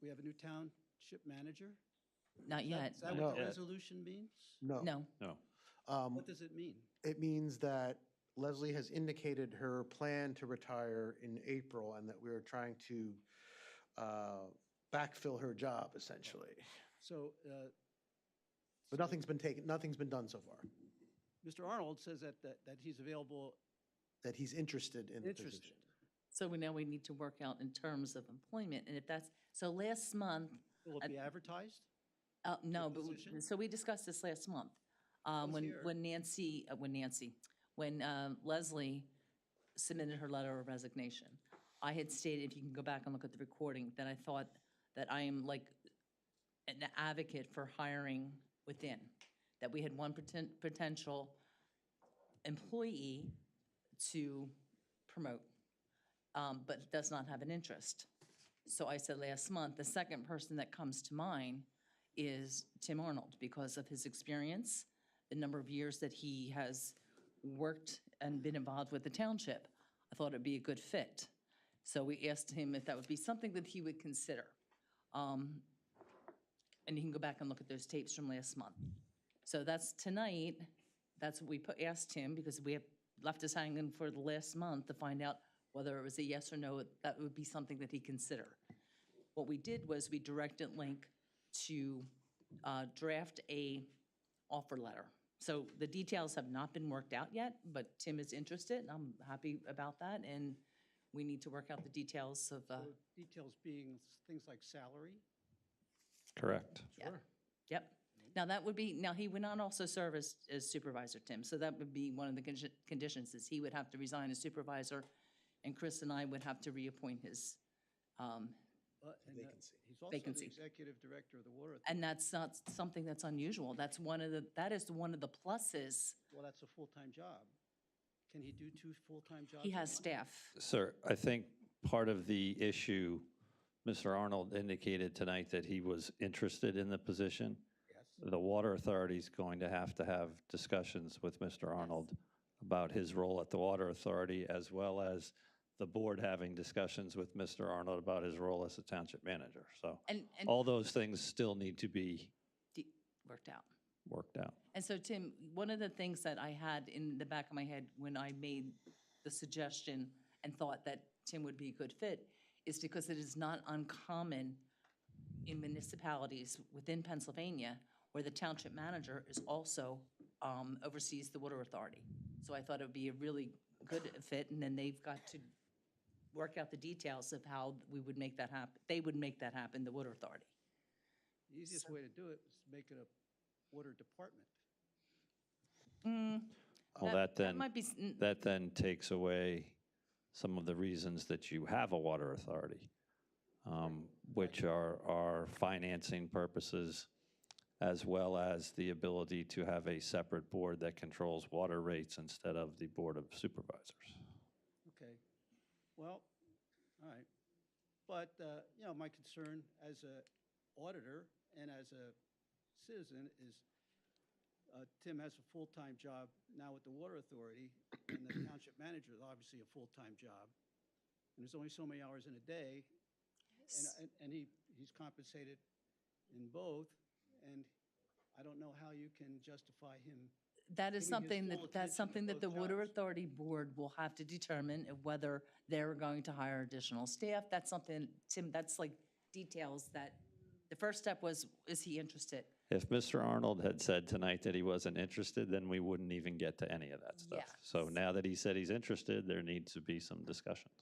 we have a new township manager? Not yet. Is that No. what the resolution means? no. No. No. What does it mean? It means that Leslie has indicated her plan to retire in April and that we're trying to backfill her job, essentially. So But nothing's been done so far, Mr. Arnold says that he's available, that he's interested in the interested. position. So now we need to work out in terms of employment and if that's, so last month, Will it be advertised? no, The but, position? so we discussed this last month. here. When Leslie submitted her letter of resignation, I had stated, if you can go back and look at the recording, that I thought that I am like an advocate for hiring within, that we had one potential employee to promote, but does not have an interest. So I said last month, the second person that comes to mind is Tim Arnold because of his experience, the number of years that he has worked and been involved with the township. I thought it'd be a good fit. So we asked him if that would be something that he would consider. And you can go back and look at those tapes from last month. So that's tonight, that's what we asked him because we have left us hanging for the last month to find out whether it was a yes or no, that would be something that he'd consider. What we did was we directed Link to draft a offer letter. So the details have not been worked out yet, but Tim is interested, and I'm happy about that, and we need to work out the details of, So details being things like salary? Correct. Yep. Now, that would be, now, he would not also serve as supervisor, Tim, so that would be one of the conditions, is he would have to resign as supervisor, and Chris and I would have to reappoint his, Vacancy. He's also the Vacancy. executive director of the Water Authority. and that's not something that's unusual. That is one of the pluses. Well, that's a full-time job. Can he do 2 full-time jobs? He at has once? staff. Sir, I think part of the issue, Mr. Arnold indicated tonight that he was interested in the position. Yes. The Water Authority is going to have discussions with Mr. Arnold about his role at the Water Authority, as well as the board having discussions with Mr. Arnold about his role as a township manager. So And all those things still need to be worked out. worked out. And so, Tim, one of the things that I had in the back of my head when I made the suggestion and thought that Tim would be a good fit is because it is not uncommon in municipalities within Pennsylvania where the township manager is also oversees the water authority. So I thought it would be a really good fit, and then they've got to work out the details of how we would make that happen. They would make that happen, the water authority. The easiest way to do it is make it a water department. Well, That might be, that then takes away some of the reasons that you have a water authority, which are financing purposes, as well as the ability to have a separate board that controls water rates instead of the Board of Supervisors. Okay. Well, all right. But, my concern as a auditor and as a citizen is Tim has a full-time job now with the Water Authority, and the township manager is obviously a full-time job. And there's only so many hours in a day, and he's compensated in both, and I don't know how you can justify him. that is giving his something full that's attention to something that the both Water jobs. Authority Board will have to determine whether they're going to hire additional staff. That's something, Tim, that's like details that The first step was, is he interested? If Mr. Arnold had said tonight that he wasn't interested, then we wouldn't even get to any of that stuff. Yeah. So now that he said he's interested, there needs to be some discussions.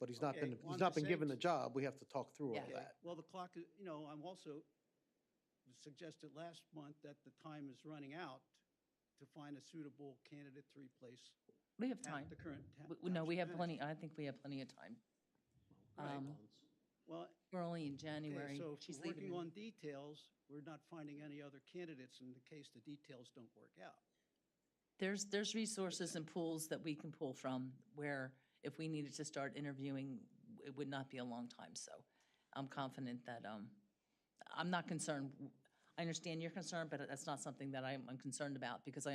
But he's not Okay, been, well, he's I'm not been just given saying- the job. We have to talk through all Yeah. of that. Well, the clock, I'm also suggested last month that the time is running out to find a suitable candidate to replace We have time. the current. No, we township have manager. plenty, I think we have plenty of time. Right. Well, We're only in okay, January. so if She's we're working leaving. on details, we're not finding any other candidates in the case the details don't work out. There's resources and pools that we can pull from where if we needed to start interviewing, it would not be a long time. So I'm confident that, I'm not concerned. I understand your concern, but that's not something that I'm concerned about because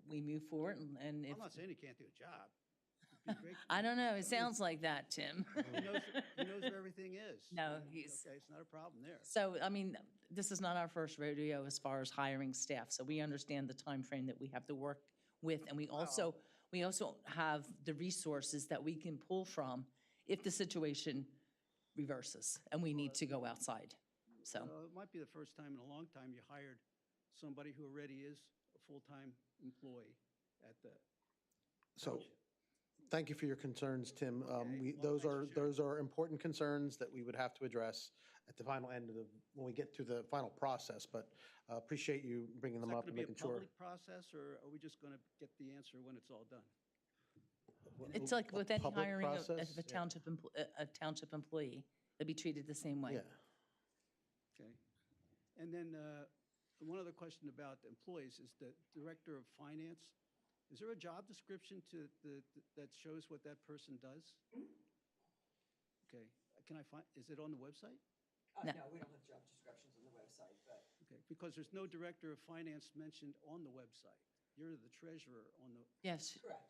we move forward and if, I'm not saying he can't do a job. It'd be great. I don't know, it sounds like that, Tim. He knows where everything is. No, And, he's- Okay, it's not a problem there. So, I mean, this is not our first rodeo as far as hiring staff, so we understand the time frame that we have to work with, and we also have the resources that we can pull from if the situation reverses and we need to go outside, so. It might be the first time in a long time you hired somebody who already is a full-time employee at the So, township. thank you for your concerns, Tim. Okay, well, thanks, Those are important concerns that we would have to address at the final end of when we get to the final process, but appreciate you bringing Is them that up going and to be a making sure. public process, or are we just going to get the answer when it's all done? It's like A with any public hiring of process? a township employee, they'll be treated the same way. Yeah. Okay. And then one other question about employees is the director of finance. Is there a job description that shows what that person does? Okay. Can I find, is it on the website? No. No, we don't have job descriptions on the website, but. Okay, because there's no director of finance mentioned on the website. You're the treasurer on the, Yes, Correct.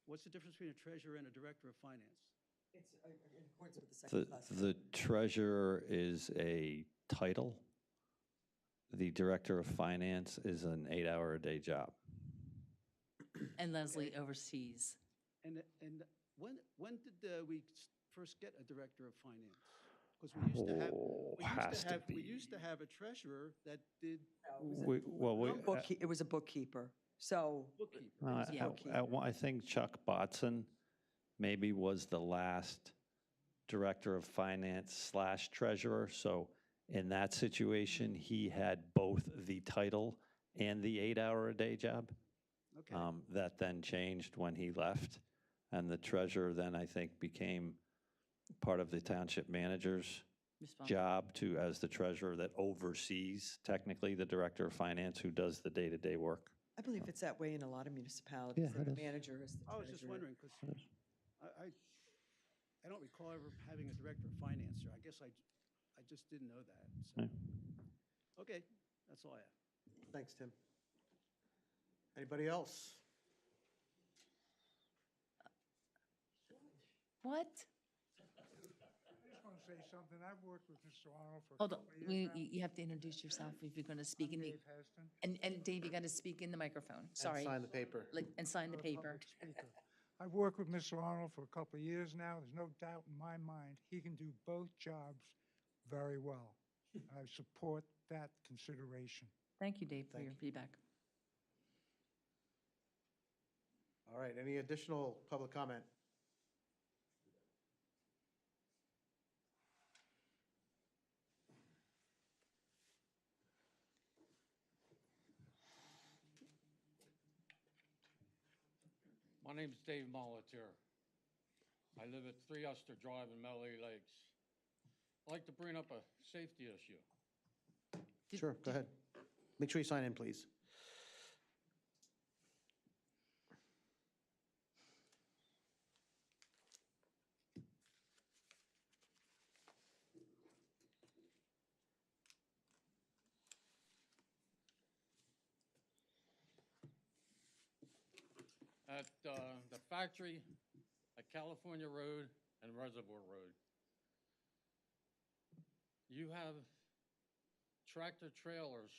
what's the difference between a treasurer and a director of finance? It's in accordance with the second class. The treasurer is a title. The director of finance is an 8-hour-a-day job. and Leslie oversees. And when did we first get a director of finance? Because we used to have a treasurer that did It was a bookkeeper, so. bookkeeping. I think Chuck Botson maybe was the last director of finance / treasurer. So in that situation, he had both the title and the 8-hour-a-day job. Okay. That then changed when he left. And the treasurer then, I think, became part of the township manager's job as the treasurer that oversees technically the director of finance who does the day-to-day work. I believe it's that way in a lot of municipalities. Yeah, that it the is. manager is the I was just treasurer. wondering, because I don't recall ever having a director of finance there. I guess I just didn't know that. So. Yeah. Okay, that's all I have. Thanks, Tim. Anybody else? What? I just want to say something. I've worked with Mr. Arnold for a Hold on, couple of years now. you have to introduce yourself if you're going to speak in the, Dave Heston. and Dave, you got to speak in the microphone, sorry. And sign the paper. And sign the Not a paper. public speaker. I've worked with Mr. Arnold for a couple of years now. There's no doubt in my mind he can do both jobs very well. I support that consideration. Thank you, Dave, for Thank your you. feedback. All right, any additional public comment? My name's Dave Molitor. I live at 3 Uster Drive in Melody Lakes. I'd like to bring up a safety issue. Sure, go ahead. Make sure you sign in, please. At the factory at California Road and Reservoir Road. You have tractor trailers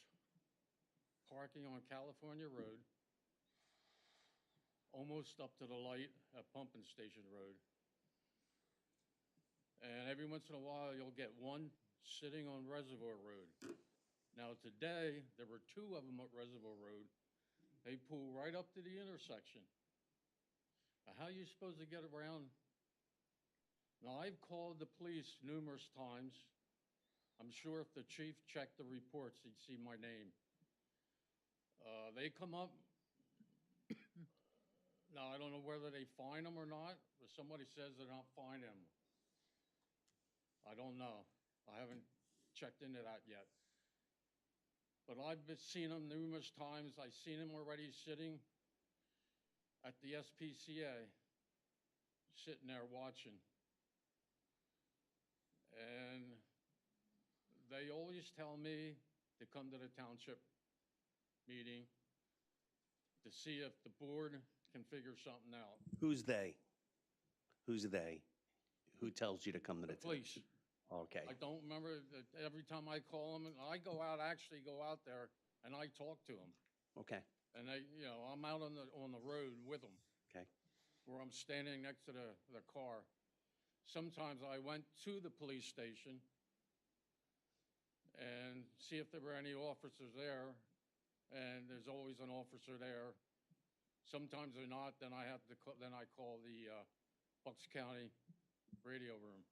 parking on California Road, almost up to the light at Pumping Station Road. And every once in a while, you'll get one sitting on Reservoir Road. Now, today, there were two of them at Reservoir Road. They pull right up to the intersection. Now, how are you supposed to get around? Now, I've called the police numerous times. I'm sure if the chief checked the reports, he'd see my name. They come up. Now, I don't know whether they fine them or not, but somebody says they're not fining them. I don't know. I haven't checked into that yet. But I've seen them numerous times. I've seen them already sitting at the SPCA, sitting there watching. And they always tell me to come to the township meeting to see if the board can figure something out. Who's they? Who's they? Who tells you to come to the Police. Okay. I don't remember, that every time I call them, and I actually go out there and I talk to them. Okay. And I'm out on the road with them. Okay. Where I'm standing next to the car. Sometimes I went to the police station and see if there were any officers there, and there's always an officer there. Sometimes they're not, then I call the Bucks County radio room.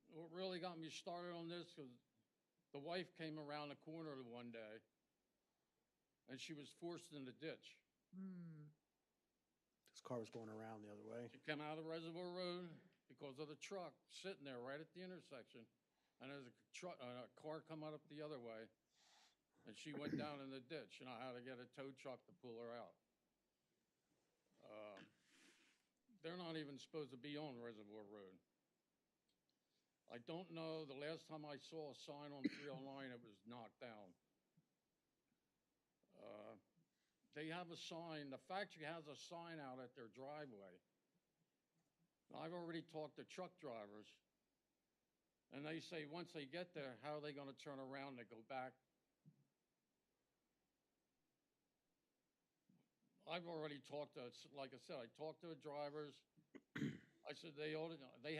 What really got me started on this was the wife came around the corner one day, and she was forced in the ditch. This car was going around the other way. She came out of Reservoir Road because of the truck sitting there right at the intersection. And there's a car coming up the other way. And she went down in the ditch, and I had to get a tow truck to pull her out. They're not even supposed to be on Reservoir Road. I don't know, the last time I saw a sign on 309, it was knocked down. They have a sign, the factory has a sign out at their driveway. Now, I've already talked to truck drivers, and they say once they get there, how are they gonna turn around and go back? I've already talked to, like I said, I talked to the drivers. I said they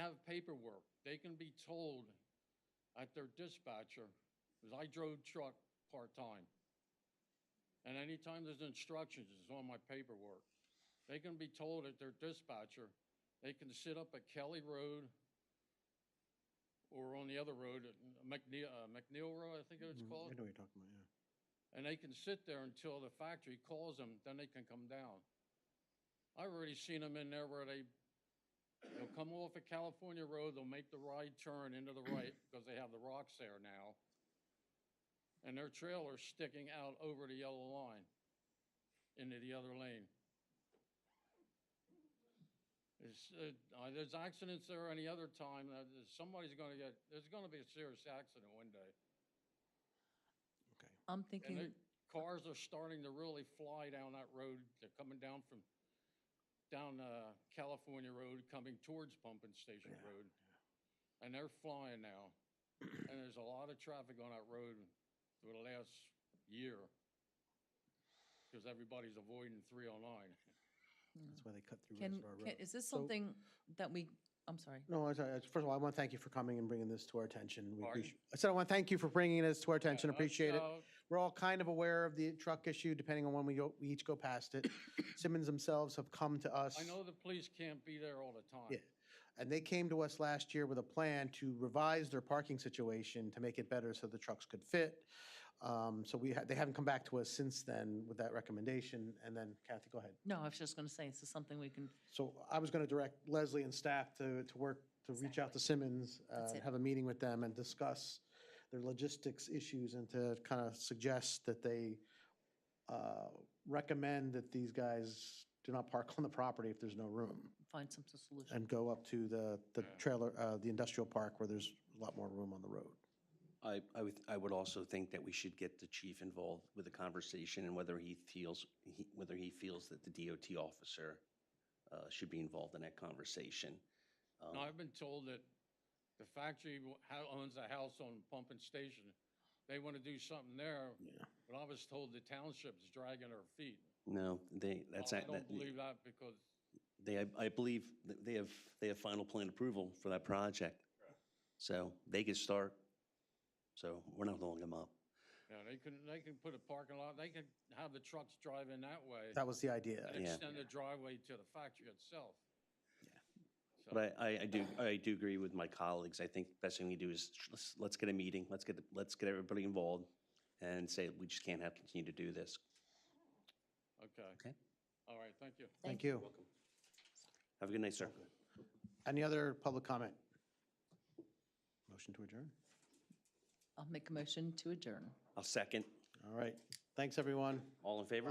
have paperwork. They can be told at their dispatcher, because I drove truck part-time. And anytime there's instructions, it's on my paperwork. They can be told at their dispatcher, they can sit up at Kelly Road or on the other road, McNeil Road, I think it's called. I know what you're talking about, yeah. And they can sit there until the factory calls them, then they can come down. I've already seen them in there where they'll come off of California Road, they'll make the right turn into the right because they have the rocks there now. And their trailer's sticking out over the yellow line into the other lane. There's accidents there any other time, there's going to be a serious accident one day. I'm And thinking, cars are starting to really fly down that road. They're coming down California Road, coming towards Pumping Station Road. And they're flying now. And there's a lot of traffic on that road for the last year because everybody's avoiding 309. That's why they cut through can, Reservoir Road. is this So- something that I'm sorry. No, first of all, I want to thank you for coming and bringing this to our attention. Pardon? I said I want to thank you for bringing this to our attention. Appreciate it. That's, We're all kind of aware of the truck issue, depending on when we each go past it. Simmons themselves have come to us. I know the police can't be there all the time. Yeah. And they came to us last year with a plan to revise their parking situation to make it better so the trucks could fit. So they haven't come back to us since then with that recommendation. And then Kathy, go ahead. No, I was just going to say, is this something we can, So I was going to direct Leslie and staff to work, to reach out to Simmons, That's it. have a meeting with them and discuss their logistics issues and to kind of suggest that they recommend that these guys do not park on the property if there's no room find some solution? and go up to the trailer, the industrial park where there's a lot more room on the road. I would also think that we should get the chief involved with the conversation and whether he feels that the DOT officer should be involved in that conversation. No, I've been told that the factory owns a house on Pumping Station. They want to do something there, but I was told the township's dragging their feet. No, I don't believe that because I believe that they have final plan approval for that project. So they can start. So we're not holding them up. Yeah, they can put a parking lot, they can have the trucks drive in that way. That was the idea. And Yeah. extend the driveway to the factory itself. So- But I do agree with my colleagues. I think best thing we do is let's get a meeting, let's get everybody involved and say, we just can't continue to do this. Okay. Okay. All right, thank you. Thank you. Have a good night, sir. Any other public comment? Motion to adjourn? I'll make a motion to adjourn. I'll second. All right. Thanks, everyone. All in favor?